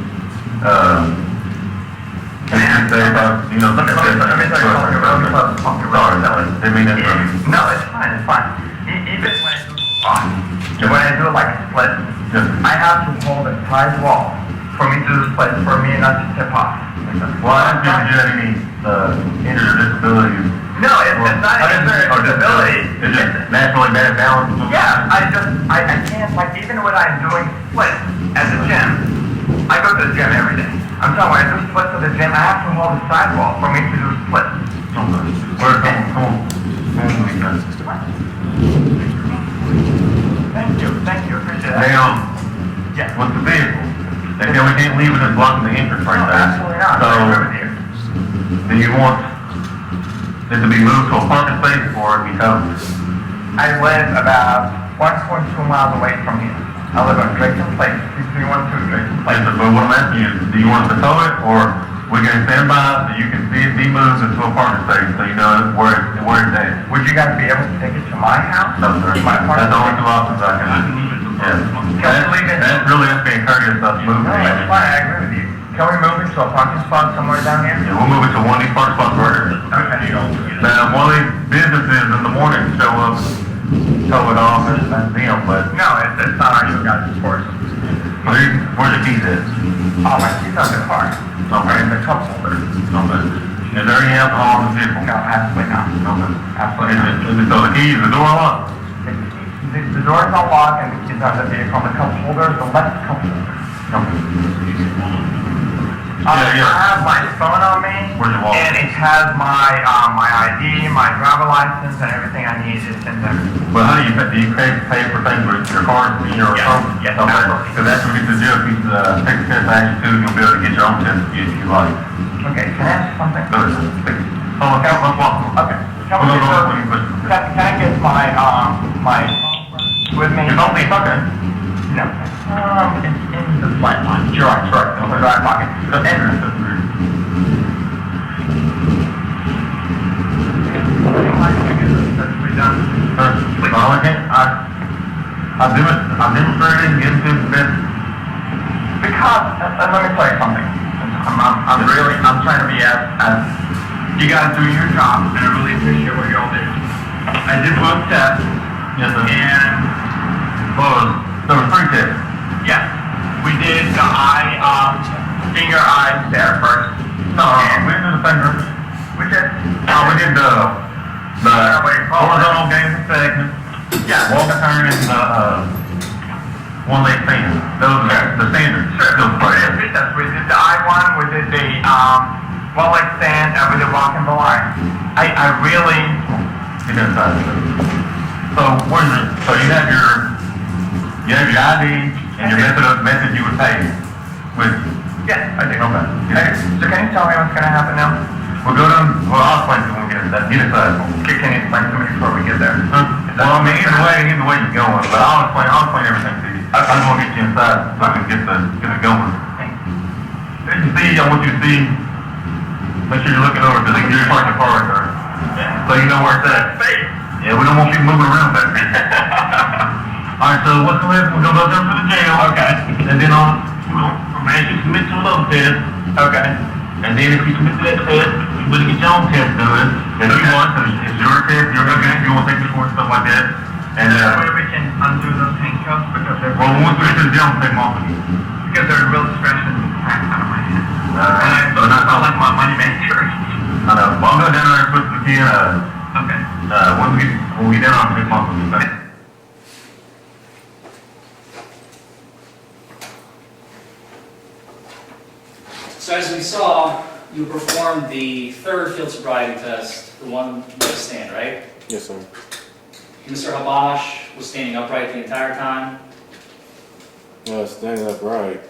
can you say about, you know, Let me tell you something really close. Sorry, didn't mean that. No, it's fine, it's fine. Even when I do it like a split, I have to hold a tight wall for me to do the split, for me not to tip off. Well, I didn't think you had any, injured or disabilities. No, it's not injured or disability. It's just naturally bad balance. Yeah, I can't, like, even when I'm doing splits at the gym, I go to the gym every day. I'm telling you, when I do splits at the gym, I have to hold the sidewall for me to do splits. Come on. Thank you, appreciate that. Now, Yeah. with the vehicle, they feel we can't leave it as blocking the entrance right No, there. absolutely not. So, I agree with you. do you want it to be moved to a parking space or be towed? I live about 1.2 miles away from here. I live on Drayton Place, 3312 Drayton Place. But what I'm asking you is, do you want us to tow it, or we can stand by so you can see it be moved into a parking space so you know where it's at? Would you guys be able to take it to my house? No, sir. My That's apartment? the only two options I can. Yes. That's really us being courteous of moving No, it. it's fine, I agree with you. Can we move it to a parking spot somewhere down here? Yeah, we'll move it to one of these parking spots right here. Okay. Now, one of these businesses in the morning show up, tow it off, and that's them, but No, it's not our show, guys, of course. where's the keys at? Oh, my keys on the car. Okay. In the cup holder. Okay. Is there any alcohol in the vehicle? No, absolutely not. Okay. Absolutely not. So the keys, the door locked? The door is unlocked and the keys on the vehicle. The cup holder is the left cup holder. I have my phone on me. Where's your wallet? And it has my ID, my driver license, and everything I need is in there. Well, how do you pay for things with your card, your phone? Yes, Okay. absolutely. Because after we get to the jail, if you take the test action too, you'll be able to get your own test if you like. Okay, can I ask you something? Go ahead. Hold on, let's walk. Okay. Can I get my my phone with me? Your phone is okay. No. It's in the flight line. You're right, in the right pocket. I'm demonstrating into the best. Because, and let me tell you something. I'm trying to be as you guys do your job, and I really appreciate what you all do. I did both tests. Yes, sir. And There were 3 tests. yes, we did the finger eyes there first. No, we didn't do the finger. We did. We did the horizontal gaze and segment. Yeah. Walk and turn and one leg stand. Those are the standards. Sure. We did 3 tests. We did the eye one. We did the one leg stand, and we did walk and the line. I really. You didn't decide. So so you have your ID and your method you would pay with. Yes, I do. Okay. Okay. So can you tell me what's going to happen now? We'll go down. Well, I'll explain to you when we get there. You decide. Can you explain to me before we get there? Well, I mean, either way you're going, but I'll explain everything to you. I just want to get you inside so I can get it going. I want you to see, make sure you're looking over to the gear parking car right there. So you know where it's at. Yeah, we don't want people moving around back there. Alright, so what's gonna happen, we're gonna go down to the jail. Okay. And then we're gonna ask you to submit to a load test. Okay. And then if you submit to that test, you better get your own test done. If you want, because it's your test, you want to take the course, stuff like that. And that way we can undo those handcuffs because they're... Well, once we get to the jail, we'll take them off again. Because they're real discretion. So not like my money manager. I know. Well, I'm going down there and put the key in. Okay. When we get down, I'll take them off again. So as we saw, you performed the third field sobriety test, the one with the stand, right? Yes, sir. Mr. Habash was standing upright the entire time? Standing upright.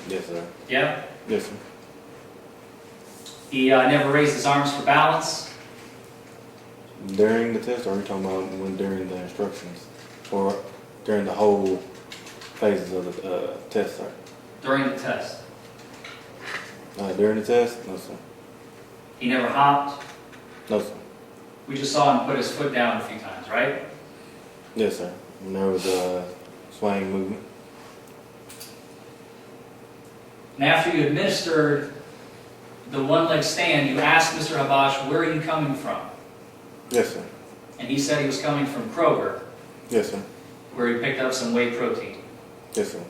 Yes, sir. Yeah? Yes, sir. He never raised his arms for balance? During the test, or are you talking about when during the instructions? Or during the whole phases of the test, sir? During the test? During the test? No, sir. He never hopped? No, sir. We just saw him put his foot down a few times, right? Yes, sir. And there was a swaying movement. And after you administered the one-leg stand, you asked Mr. Habash, where are you coming from? Yes, sir. And he said he was coming from Kroger, Yes, sir. where he picked up some whey protein. Yes, sir.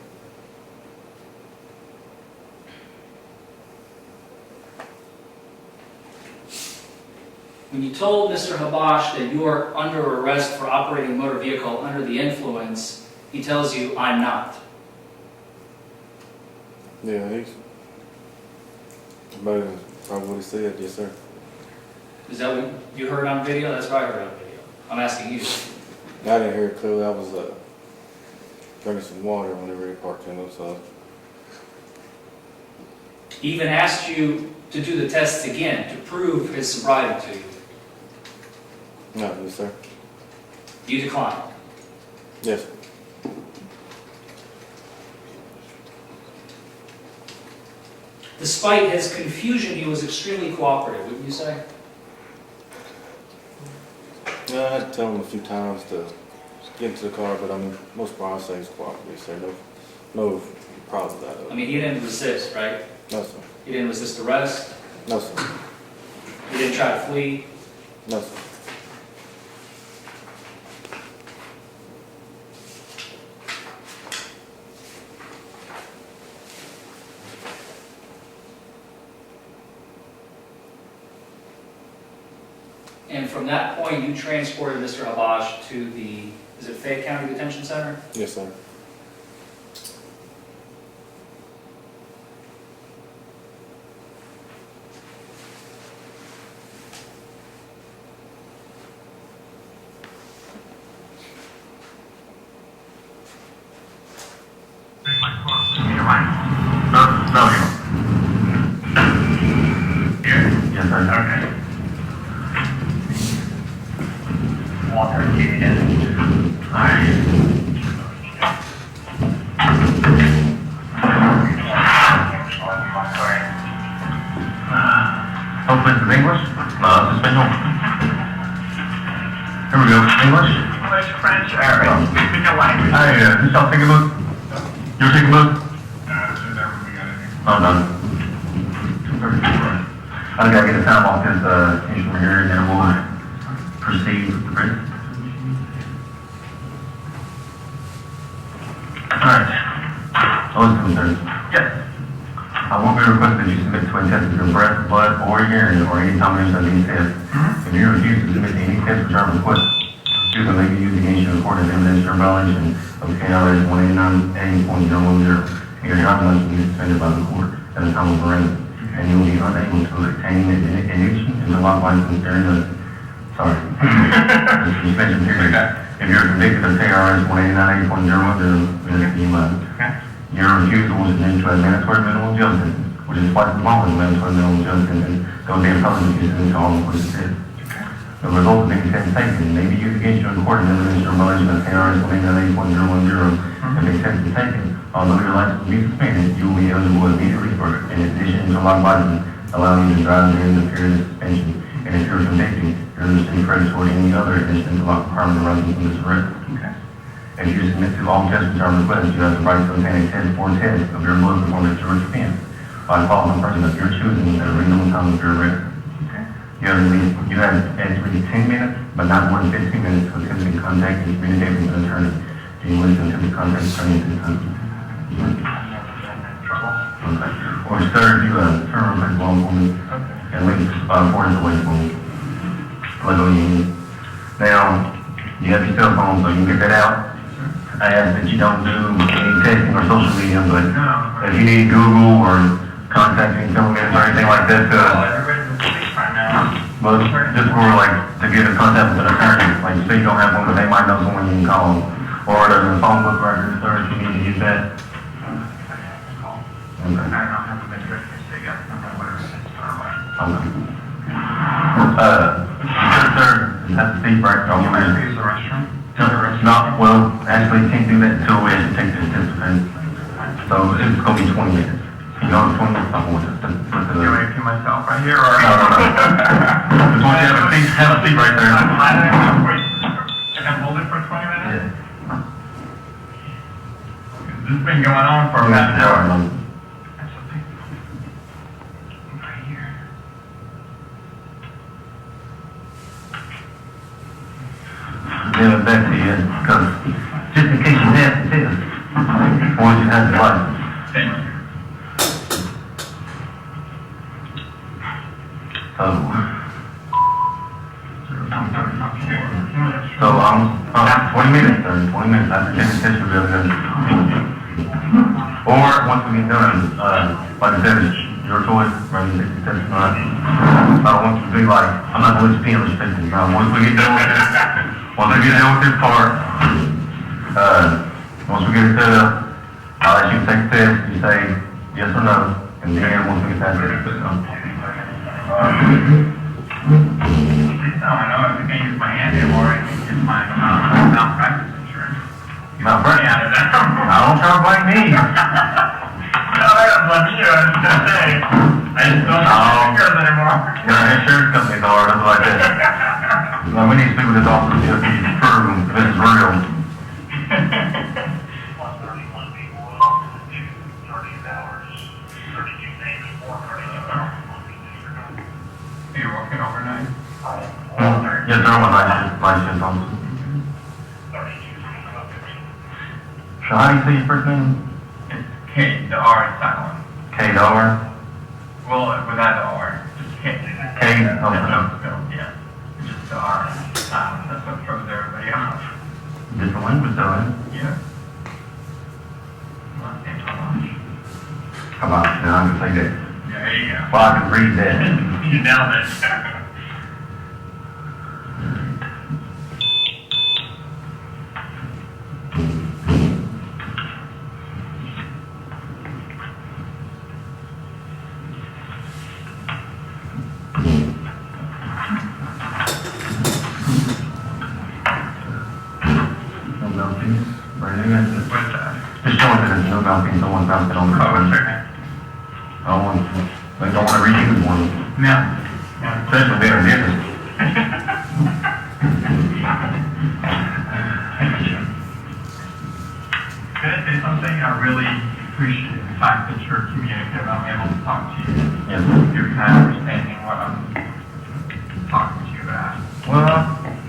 When you told Mr. Habash that you are under arrest for operating a motor vehicle under the influence, he tells you, I'm not. Yeah, he's about probably what he said. Yes, sir. Is that what you heard on video? That's what I heard on video. I'm asking you. I didn't hear it clearly. I was drinking some water whenever he parked in, so. He even asked you to do the tests again to prove his sobriety to you. No, yes, sir. You declined. Yes. Despite his confusion, he was extremely cooperative, wouldn't you say? Yeah, I had to tell him a few times to get into the car, but I mean, most part I say he's cooperative, sir. No problem with that. I mean, he didn't resist, right? No, sir. He didn't resist arrest. No, sir. He didn't try to flee. No, sir. And from that point, you transported Mr. Habash to the, is it Fayette County Detention Center? Yes, sir. No, yes, sir. Okay. Water, keep it in. Hopefully this is English? No, this is Spanish. Here we go. English? English, French, Arabic. Speak your language. Hey, did y'all take a look? You ever take a look? Oh, no. 2:34. I gotta get a time off this, case from here, and then we'll proceed with the written. Alright. Listen, sir. Yes. I won't be requesting that you submit to a test of your breath, blood, or urine, or any combination of these tests. If you refuse to submit to any test which are requested, excuse me, may be used against you in court as evidence or violation of KLS 189A.010. Your job must be suspended by the court at the time of arraignment, and you will be unable to obtain an eviction and a law license during the, the suspension period. If you're convicted of KRS 189A.010, your refusal will lead to a mandatory minimum jail sentence, which is twice as long as a mandatory minimum jail sentence that will be imposed if you submit to all the court's tests. The result of any test taken may be used against you in court in evidence or violation of KRS 189A.010 if a test is taken. Although your license will be suspended, you will be eligible immediately for an addition to law license, allowing you to drive during the period of suspension. And if you're convicted, you're listed credit toward any other instance of law requirement arising from this arrest. Okay. If you submit to all test return requests, you have the right to obtain a test or test of your blood before the jury offense by a qualified person of your choosing at a reasonable time of your arrest. You have at least 10 minutes, but not more than 15 minutes to attempt to contact and communicate with an attorney. Do you listen to the contact attorney at this time? Okay. Or sir, if you turn request long for me and leave 4 days away from me. Now, you have your cell phone, so you can get that out. I ask that you don't do any texting or social media, but if you need Google or contacting someone or anything like that, but just for like to get in contact with an attorney, like say you don't have one, but they might know someone you can call, or there's a phone book record, or if you need to use that. Okay. Okay. Sir, that's the seat right on your man. Use the restroom? Not, well, actually, can't do that until we actually take this test, okay? So it's gonna be 20 minutes. You know, 20 minutes, I'm going to put the... You want me to put myself right here, or? No. Just want you to have a seat right there. I can hold it for 20 minutes? Yeah. This has been going on for about an hour. That's okay. Right here. Give it back to you, because just in case you have to test, once you have the license. Thank you. So, 20 minutes, sir, 20 minutes, I have to take the test, you'll be able to. Or, once we get done, like I said, it's your choice, whether you take the test or not. I don't want you to be like, I'm not going to pin or anything. Once we get done with this, part, once we get it set up, I'll let you take the test, you say yes or no, and then once we get that test, put it on. Please tell me, I know if I can't use my hand anymore, I can use my malpractice insurance. Malpractice? Yeah, I don't try to blame me. No, I don't blame you, I was just gonna say, I just don't have insurance anymore. Yeah, insurance companies are, that's like that. Well, we need to speak with this officer, see if he's true, if this is real. You're working overnight? Yes, sir, I'm a night shift officer. So how do you say your first name? It's K, the R is silent. K, the R? Well, without the R, just K. K, No, okay. yeah. It's just the R is silent, that's what throws everybody off. Different language though, eh? Yeah. Last name's Hamash. How about, now I can say that. Yeah, there you go. Well, I can read that. You nailed it. No mouthpiece, right there. What's that? Just showing that there's no mouthpiece, no one's mounted on the Oh, record. sure. They don't want to reuse one. No. Especially being a dentist. Can I say something? I really appreciate the fact that you're communicative. I'm able to talk to you. Yes. You're kind of understanding what I'm talking to you about. Well,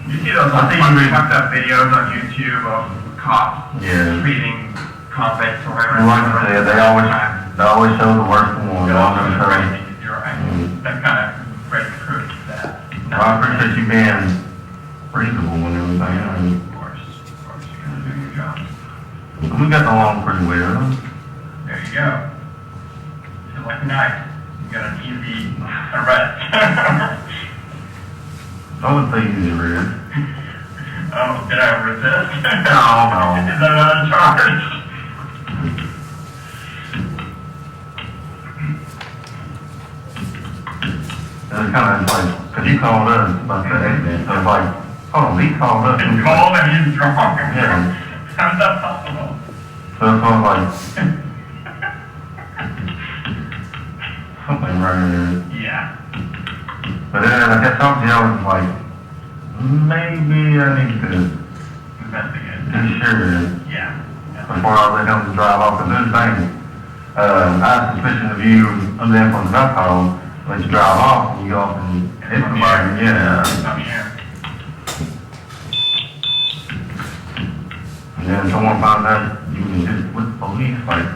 You see those I think you fucked up videos on YouTube of cops yeah. treating convicts or whatever. Like I said, they always show the worst one. They always show. You're right. That kind of great proof that. Well, I appreciate you being reasonable and everything. Of course, you gotta do your job. We got along pretty well. There you go. Feel like tonight, you got an easy arrest. I wouldn't say easy red. Oh, did I resist? No. Is that not a charge? It's kind of like, because you called us about the accident, so it's like, oh, he called us. It's cold and he's drunk. Yeah. How's that possible? So it's sort of like, something right there. Yeah. But then I kept talking to you, I was like, maybe I need to Investigate. Sure. Yeah. Before I let him drive off, and this thing, I have suspicion of you of the influence of alcohol, let you drive off, and you go off and hit somebody, yeah. And then someone finds out you was just with the police, like,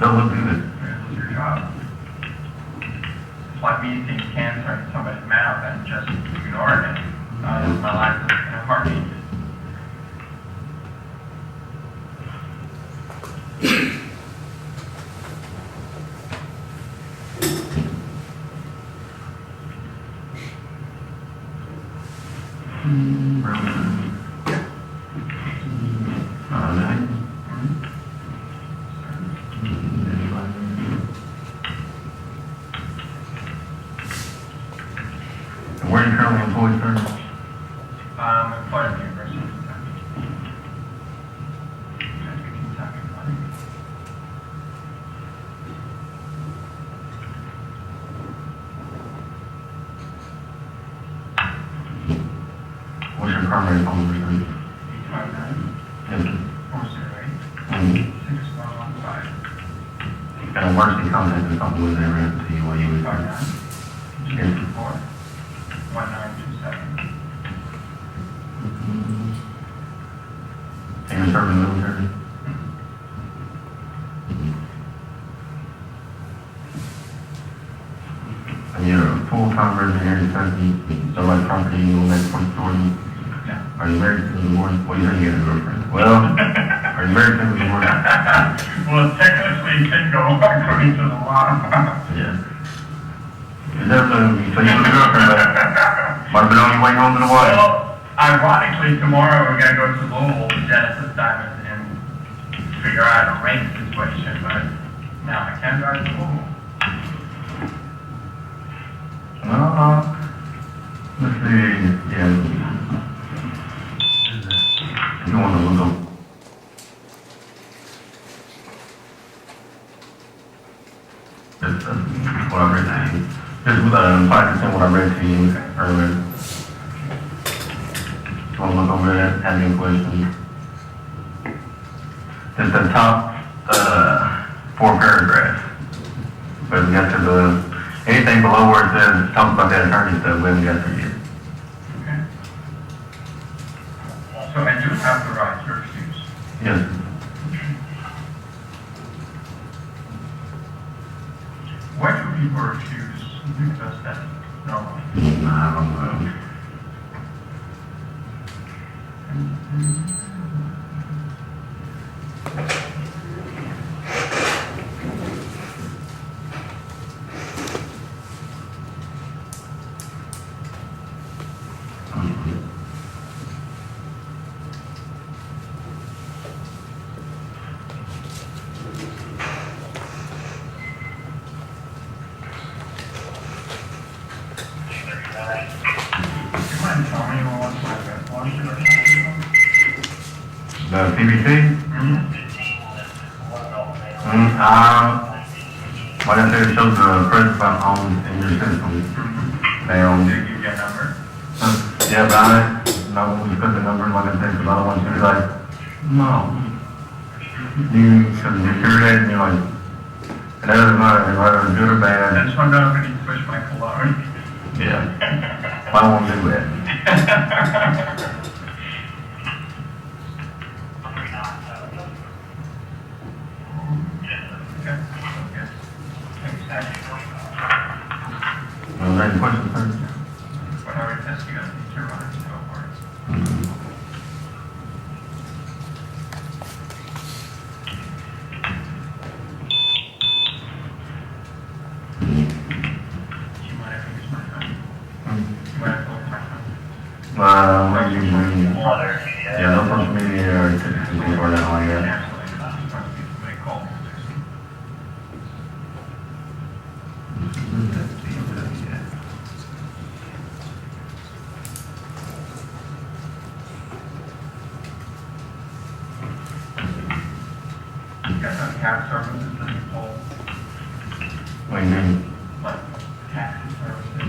don't look good. It's your job. It's like me seeing cancer in somebody's mouth and just ignoring it. My life is in a heartbeat. Where are you currently employed, sir? Employed at the University of Kentucky. Kentucky. What's your primary phone number, sir? 859 Yes, sir. 408 6115. And a emergency contact is something was ever happened to you while you were there? 59 224 1927. And you're serving the military? And you're a full-time resident here in Kentucky, so like property on that point, Jordan? Yeah. Are you married to the woman? Well, you said you had a girlfriend. Well, are you married to the woman? Well, technically single according to the law. Yeah. Is that so you was a girlfriend, but might have been on your way home to the wife? Well, ironically, tomorrow we're going to go to Louisville to Genesis Diamond and figure out a ring situation, but now I can't drive to Louisville. Let's see, yeah. You want to look up. That's what I read to you. Just 5% what I read to you earlier. You want to look over that, have any questions? Just the top 4 paragraphs. But we got to the, anything below where it says, talks about that attorney stuff, we haven't got there yet. Okay. So I do have the right to refuse. Yes. Why do people refuse? Because that's normal. I don't know. The PBT? Like I said, it shows the principal on in your system. Now, Did you give your number? yeah, but I know when you put the number, like I said, because I don't want you to be like, no. Because you hear that and you're like, it doesn't matter, whether it's good or I bad. just want to know if I need to push my cologne. Yeah. I don't want to do that. Any questions, sir? Whatever test you guys need to run, go for it. Do you mind if I use my phone? Do you mind if I use my phone? What do you mean? Yeah, no social media or typically or that like that. Absolutely not. I'm supposed to be somebody called me. You guys have cab services that you pull, What do you mean? like taxi services?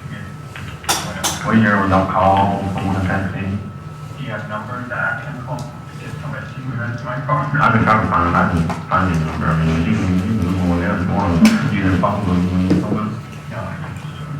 Yeah. Whatever. We hear we don't call someone a taxi. Do you have numbers that I can call to get somebody to see who has my car? I've been trying to find it. I can find your number. I mean, you can Google it if you want to. You can follow it. Yeah, I can just do it.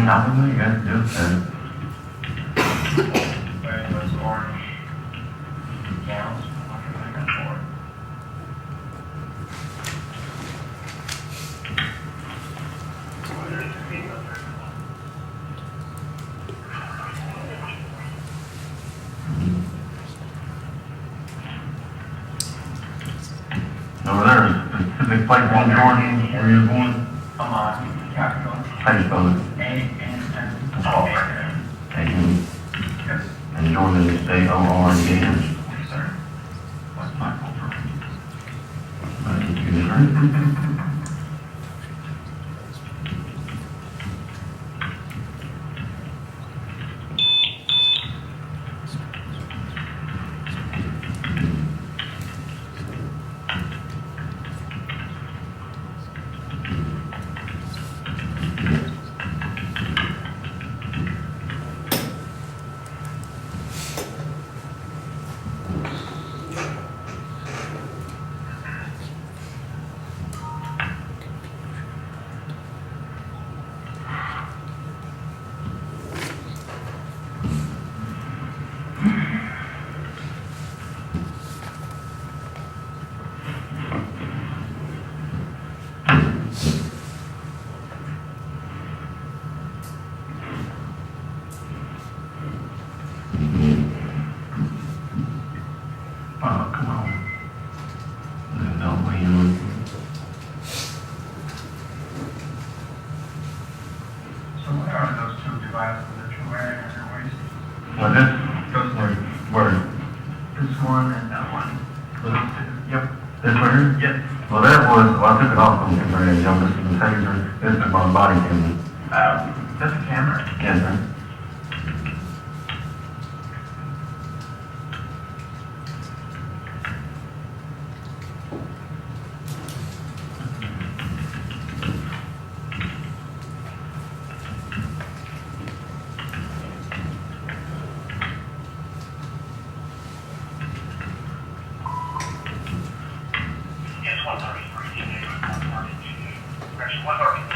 I don't know, you guys do it. Wearing those orange gowns, what are they for? Over there is the big plate on Jordan, where you're going. Come on, capital. How do you spell it? A-N-N. Oh, A-N. Yes. And Jordan is A-O-R-D-A-N. Yes, sir. What's my fault for? You did right. Body camera. That's a camera? Yes, sir. Yes, 133. 133.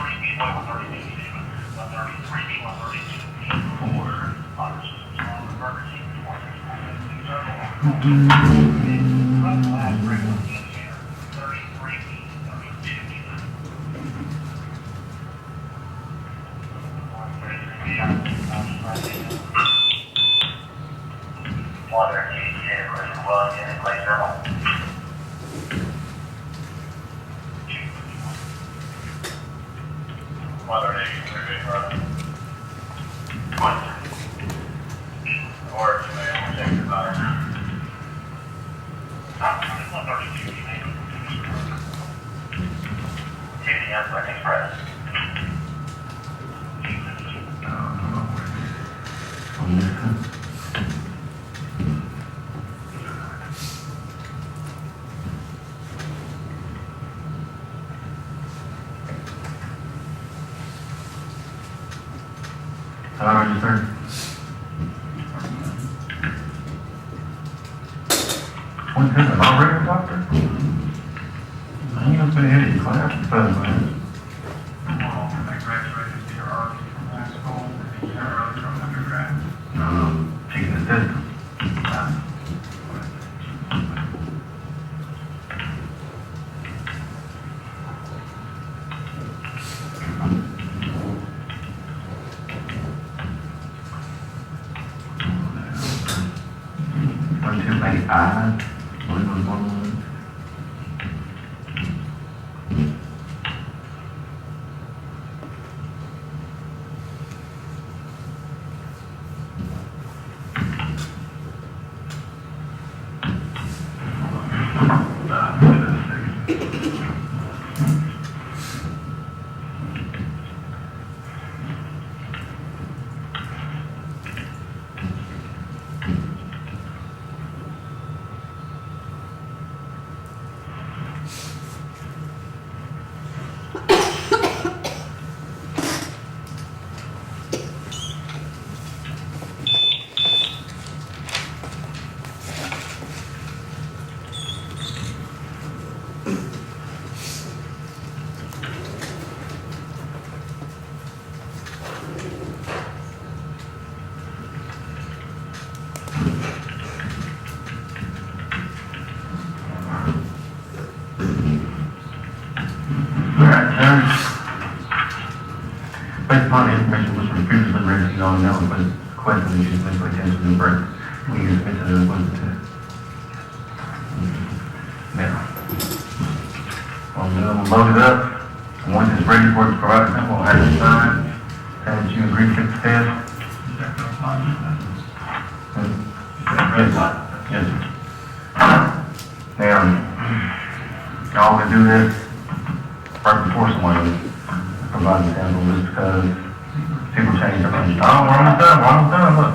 Based upon the information which was previously raised, you all know, but question issues linked to attention and break. We use it to the test. Now, we'll load it up. And once it's ready for it to provide it, we'll have it signed. And you agree to take the test? Yes. Yes. Now, y'all will do this right before someone provides a sample just because people change their mind. Oh, we're almost done, look.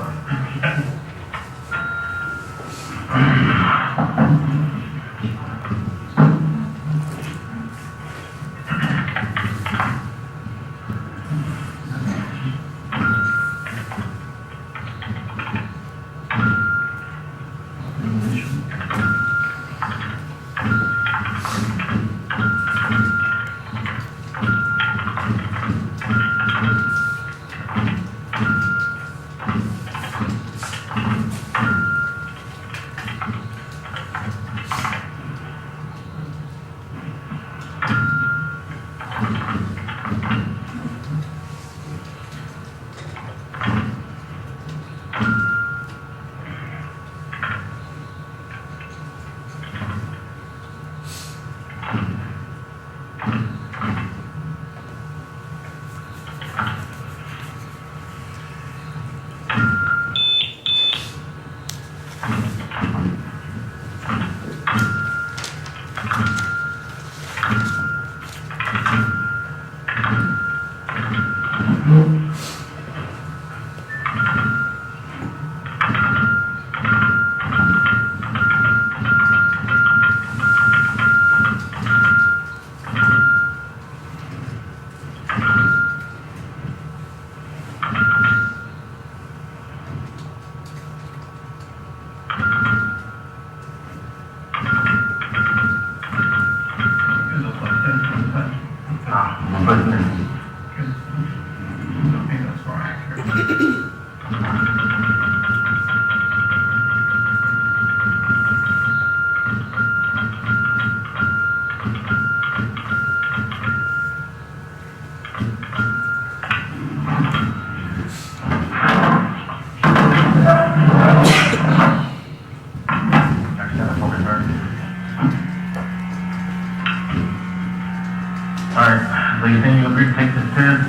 you saying you agree to take this test?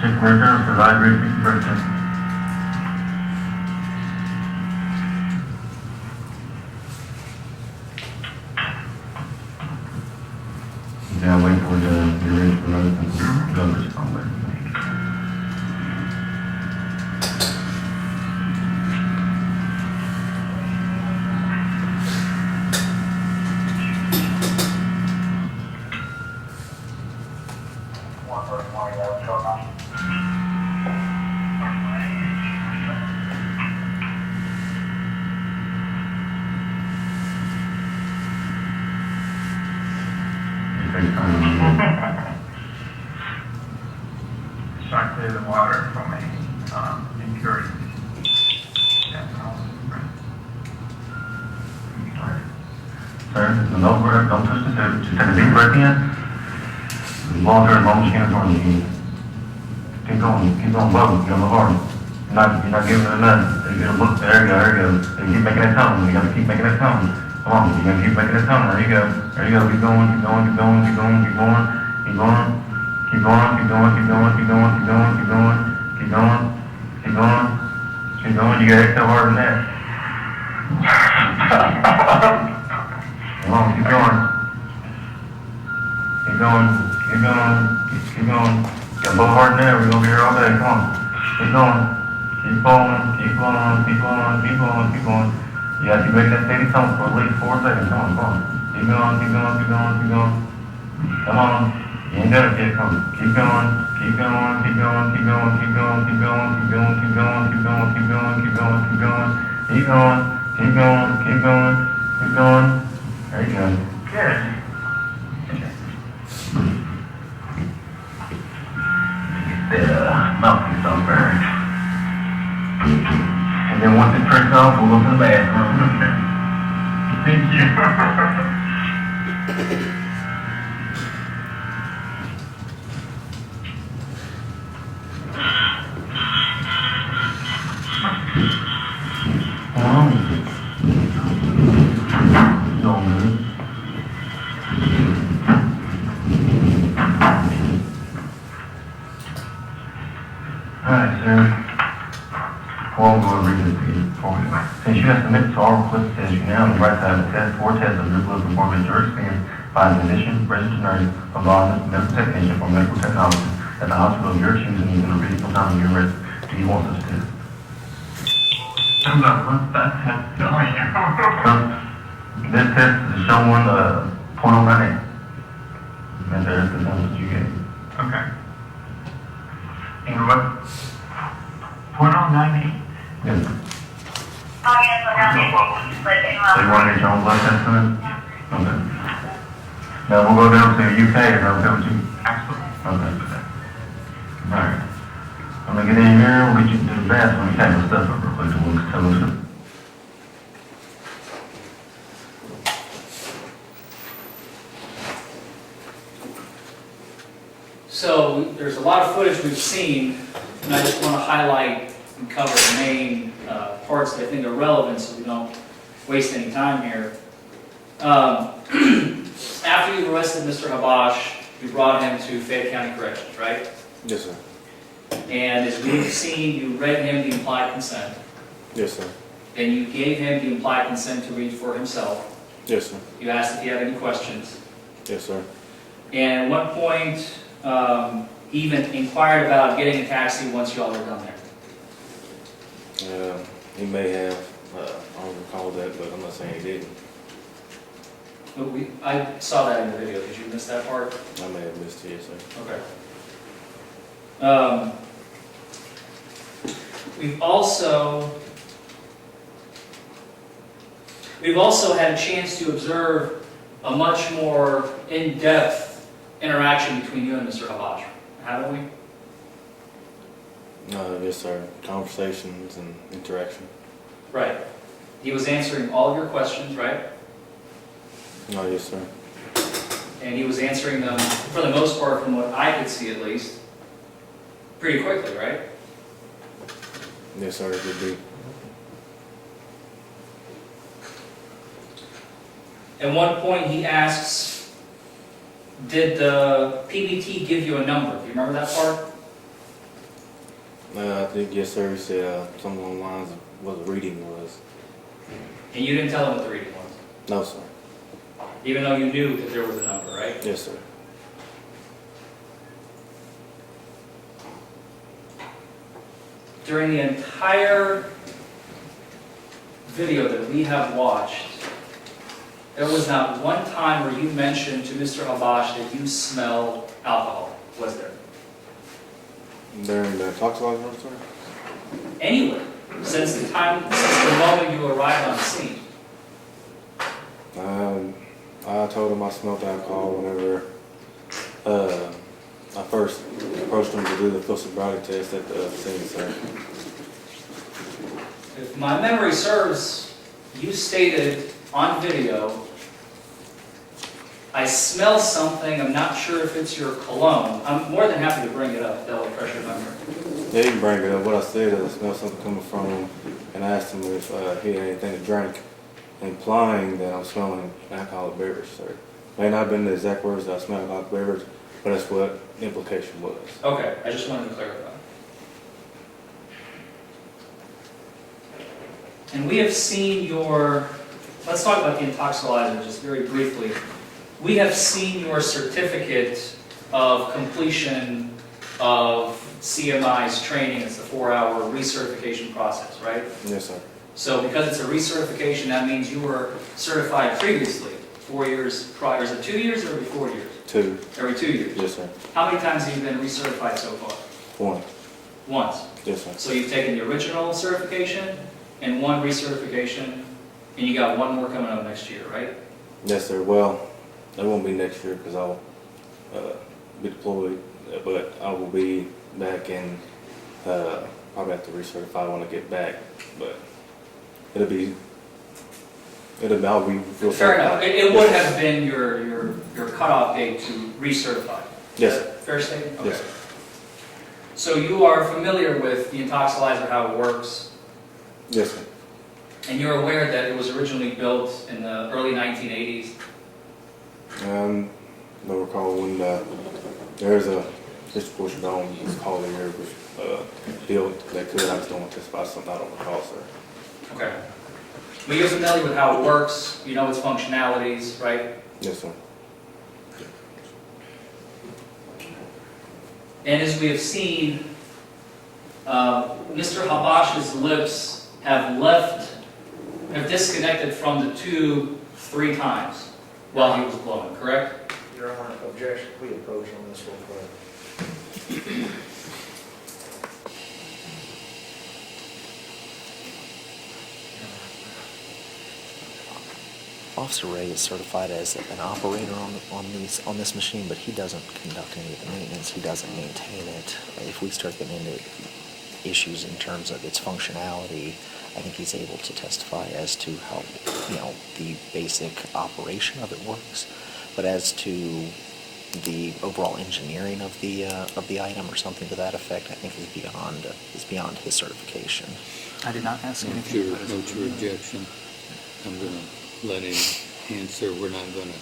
Check my returns, because I agree to take the first test. Yeah, wait for the ready for another government somewhere. Shot clear the water from any impurities. Sir, no breath, don't touch the tip. Just take a deep breath in. Longer as long as you can towards the end. Keep going low, you're on the hard. You're not giving it enough. It'll look, there you go. And keep making that tone. You gotta keep making that tone. Come on, you gotta keep making that tone. There you go. Keep going. Keep going. Keep going. Keep going. Keep going. Keep going. Keep going. Keep going. Keep going. Keep going. Keep going. Keep going. Keep going. Keep going. You gotta exhale harder than that. Come on, keep going. Keep going. Keep going. Keep going. Got a little hard than that. We're gonna be here all day. Come on. Keep going. Keep going. Keep going. Keep going. Keep going. Keep going. You have to make that steady tone for at least 4 seconds. Come on, come on. Keep going, keep going, keep going, keep going. Come on. You ain't got it yet. Come on. Keep going, keep going, keep going, keep going, keep going, keep going, keep going, keep going, keep going, keep going, keep going, keep going, keep going, keep going, keep going, keep going. There you go. Good. Get that mouthpiece on burn. And then once it turns off, we'll go to the bathroom. Thank you. Alright, sir. Well, we'll go read this again for you. Since you have submitted to our request test, you now have the right to have a test or tests of your blood performance or experience by a physician, registered nurse, a voluntary medical technician, or medical technologist at the hospital of your choosing within a reasonable time of your rest. Do you want such test? I'm not want that test. This test is showing .098. And there's the numbers you gave. Okay. And what? .098? Yes. Oh, yes, so now So you want to get your own blood test done? Okay. Now we'll go down to the UK and I'll come to you. Absolutely. Okay. Alright. I'm gonna get in here, we'll get you to the bathroom, take my stuff up real quick and we'll tell them. So there's a lot of footage we've seen, and I just want to highlight and cover the main parts that I think are relevant so we don't waste any time here. After you arrested Mr. Habash, you brought him to Fayette County Corrections, right? Yes, sir. And as we've seen, you read him the implied consent. Yes, sir. Then you gave him the implied consent to read for himself. Yes, sir. You asked if he had any questions. Yes, sir. And at what point he even inquired about getting a taxi once y'all were done there? He may have. I don't recall that, but I'm not saying he didn't. I saw that in the video. Did you miss that part? I may have missed it, yes, sir. Okay. We've also had a chance to observe a much more in-depth interaction between you and Mr. Habash, haven't we? Yes, sir. Conversations and interaction. Right. He was answering all of your questions, right? Yes, sir. And he was answering them, for the most part, from what I could see at least, pretty quickly, right? Yes, sir, it would be. At one point, he asks Did the PBT give you a number? Do you remember that part? I think, yes, sir, he said something along the lines of what the reading was. And you didn't tell him what the reading was? No, sir. Even though you knew that there was a number, right? Yes, sir. During the entire video that we have watched, there was not one time where you mentioned to Mr. Habash that you smell alcohol, was there? During the toxicology, sir? Anywhere, since the moment you arrived on the scene. I told him I smelled alcohol whenever I first approached him to do the full sobriety test at the scene, sir. If my memory serves, you stated on video, I smell something, I'm not sure if it's your cologne. I'm more than happy to bring it up, that will refresh your memory. Yeah, you can bring it up. What I said is I smelled something coming from him, and I asked him if he had anything to drink, implying that I'm smelling alcoholic beverage, sir. May not have been the exact words that I smell alcoholic beverage, but that's what the implication was. Okay, I just wanted to clarify. And we have seen your, let's talk about the intoxicalizer just very briefly. We have seen your certificate of completion of CMI's training. It's the 4-hour recertification process, right? Yes, sir. So because it's a recertification, that means you were certified previously, 4 years prior. Is it 2 years or every 4 years? 2. Every 2 years? Yes, sir. How many times have you been recertified so far? 1. Once. Yes, sir. So you've taken the original certification and 1 recertification, and you got 1 more coming up next year, right? Yes, sir. Well, it won't be next year because I'll be deployed, but I will be back in, probably have to recertify when I get back, but I'll be real Fair enough. certified. It would have been your cutoff date to recertify. Yes, Is sir. that fair statement? Okay. Yes, sir. So you are familiar with the intoxilizer, how it works, Yes, sir. and you're aware that it was originally built in the early 1980s? Don't recall when there's a distribution on it's called the year was built that could. I just don't anticipate something I don't recall, sir. Okay. But you're familiar with how it works, you know its functionalities, right? Yes, sir. And as we have seen, Mr. Habash's lips have disconnected from the tube 3 times while he was blowing, correct? Your Honor, objection, we approach on this real quick. Officer Ray is certified as an operator on this machine, but he doesn't conduct any of the maintenance. He doesn't maintain it. If we start getting into issues in terms of its functionality, I think he's able to testify as to how, the basic operation of it works. But as to the overall engineering of the item or something to that effect, I think is beyond his certification. I did not ask anything. Note your objection. I'm going to let him answer. We're not going to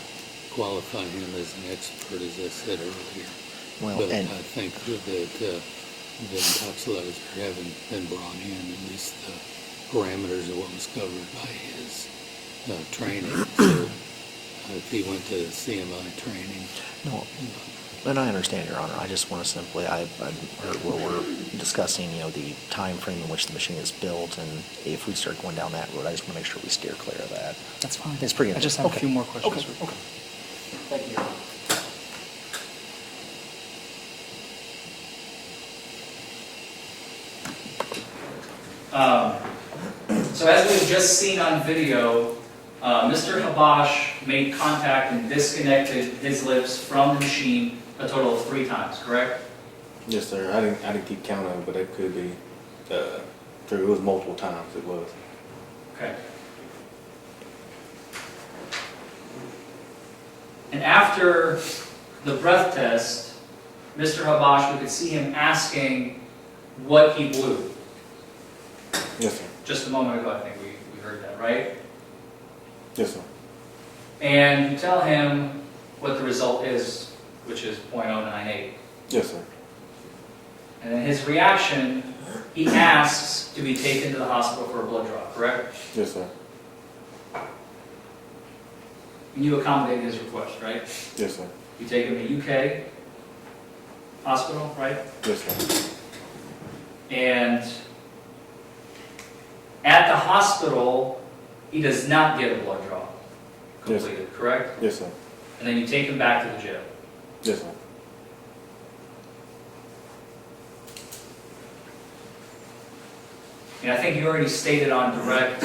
qualify him as an expert, as I said earlier. Well, but and I think that the intoxilizer having been brought in, at least the parameters of what was covered by his training. So if he went to CMI training. No, and I understand, Your Honor. I just want to simply, I heard where we're discussing, the time frame in which the machine is built, and if we start going down that road, I just want to make sure we steer clear of that. That's fine. It's pretty. I just have a few more questions. Okay. Thank you, Your Honor. So as we've just seen on video, Mr. Habash made contact and disconnected his lips from the machine a total of 3 times, correct? Yes, sir. I didn't keep count of it, but it could be true. It was multiple times. It was. Okay. And after the breath test, Mr. Habash, we could see him asking what he blew. Yes, sir. Just a moment ago, I think we heard that, right? Yes, sir. And you tell him what the result is which is .098. Yes, sir. And in his reaction, he asks to be taken to the hospital for a blood draw, correct? Yes, sir. And you accommodate his request, right? Yes, sir. You take him to UK hospital, right? Yes, sir. And at the hospital, he does not get a blood draw Yes. completed, correct? Yes, sir. And then you take him back to the jail. Yes, sir. And I think you already stated on direct,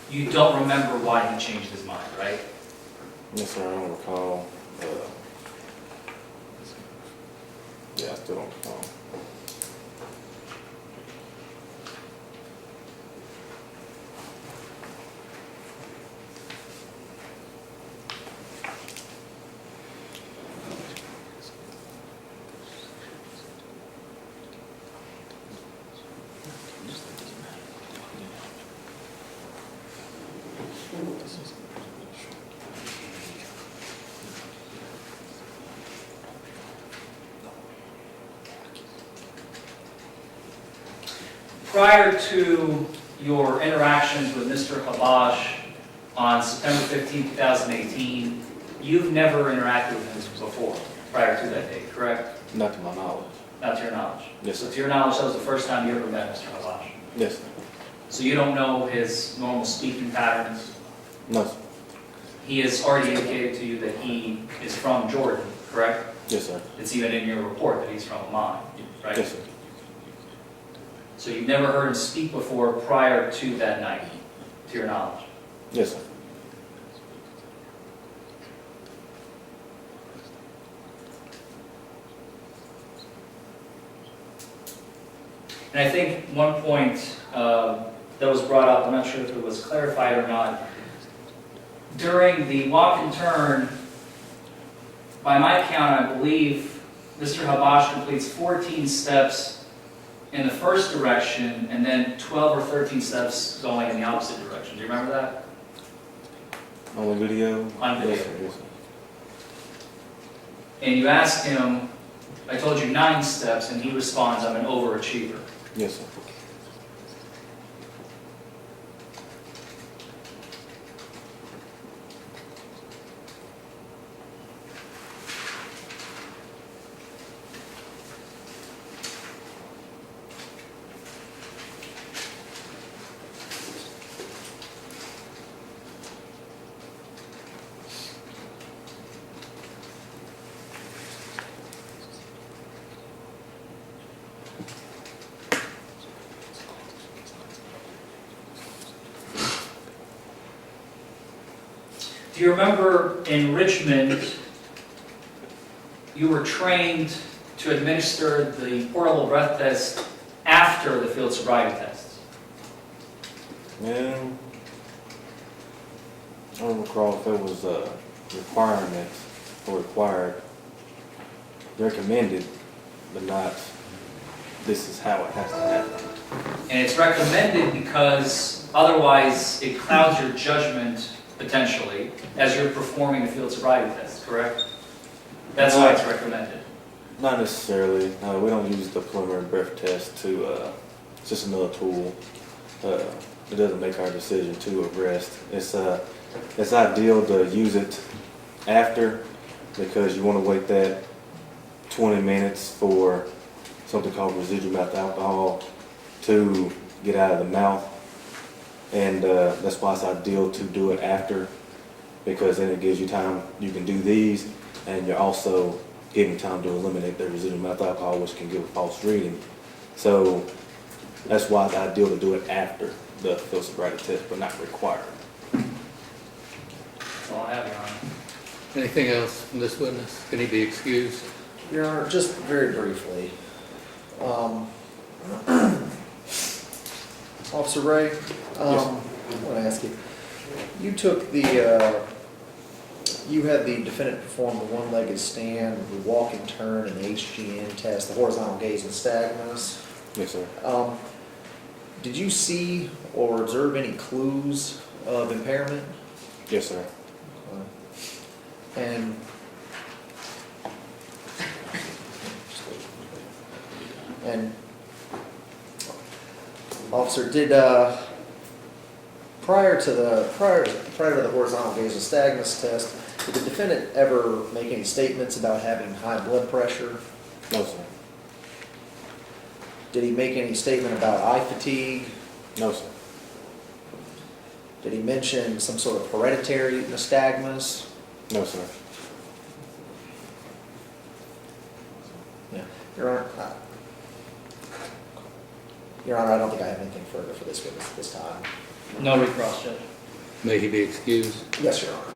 you don't remember why he changed his mind, right? Yes, sir. I don't recall. Yeah, I still don't recall. Prior to your interactions with Mr. Habash on September 15, 2018, you've never interacted with him before, prior to that date, correct? Not to my knowledge. Not to your knowledge? Yes, So sir. to your knowledge, that was the first time you ever met Mr. Habash? Yes, sir. So you don't know his normal speaking patterns? No, sir. He has already indicated to you that he is from Jordan, correct? Yes, sir. It's even in your report that he's from Amman, right? Yes, sir. So you've never heard him speak before prior to that night, to your knowledge? Yes, sir. And I think one point that was brought up, I'm not sure if it was clarified or not, during the walk and turn, by my count, I believe Mr. Habash completes 14 steps in the first direction and then 12 or 13 steps going in the opposite direction. Do you remember that? On the video? On video. Yes, sir. Yes, sir. And you ask him, I told you 9 steps, and he responds, I'm an overachiever. Yes, sir. Do you remember in Richmond, you were trained to administer the portable breath test after the field sobriety test? Yeah. I don't recall if it was a requirement or required. Recommended, but not this is how it has to happen. And it's recommended because otherwise it clouds your judgment potentially as you're performing the field sobriety test, correct? That's why it's recommended. Not necessarily. We don't use the preliminary breath test to, it's just another tool. It doesn't make our decision to arrest. It's ideal to use it after because you want to wait that 20 minutes for something called residual mouth alcohol to get out of the mouth. And that's why it's ideal to do it after, because then it gives you time, you can do these, and you're also giving time to eliminate the residual mouth alcohol, which can give a false reading. So that's why it's ideal to do it after the field sobriety test, but not required. That's all I have, Your Honor. Anything else from this witness? Can he be excused? Your Honor, just very briefly. Officer Ray, I want to ask you, you took the, you had the defendant perform the one-legged stand, the walk and turn, and the HGN test, the horizontal gaze and nystagmus. Yes, sir. Did you see or observe any clues of impairment? Yes, sir. And And officer, did, prior to the horizontal gaze nystagmus test, did the defendant ever make any statements about having high blood pressure? No, sir. Did he make any statement about eye fatigue? No, sir. Did he mention some sort of hereditary nystagmus? No, sir. Yeah. Your Honor, I don't think I have anything further for this witness at this time. No recross, Judge. May he be excused? Yes, Your Honor.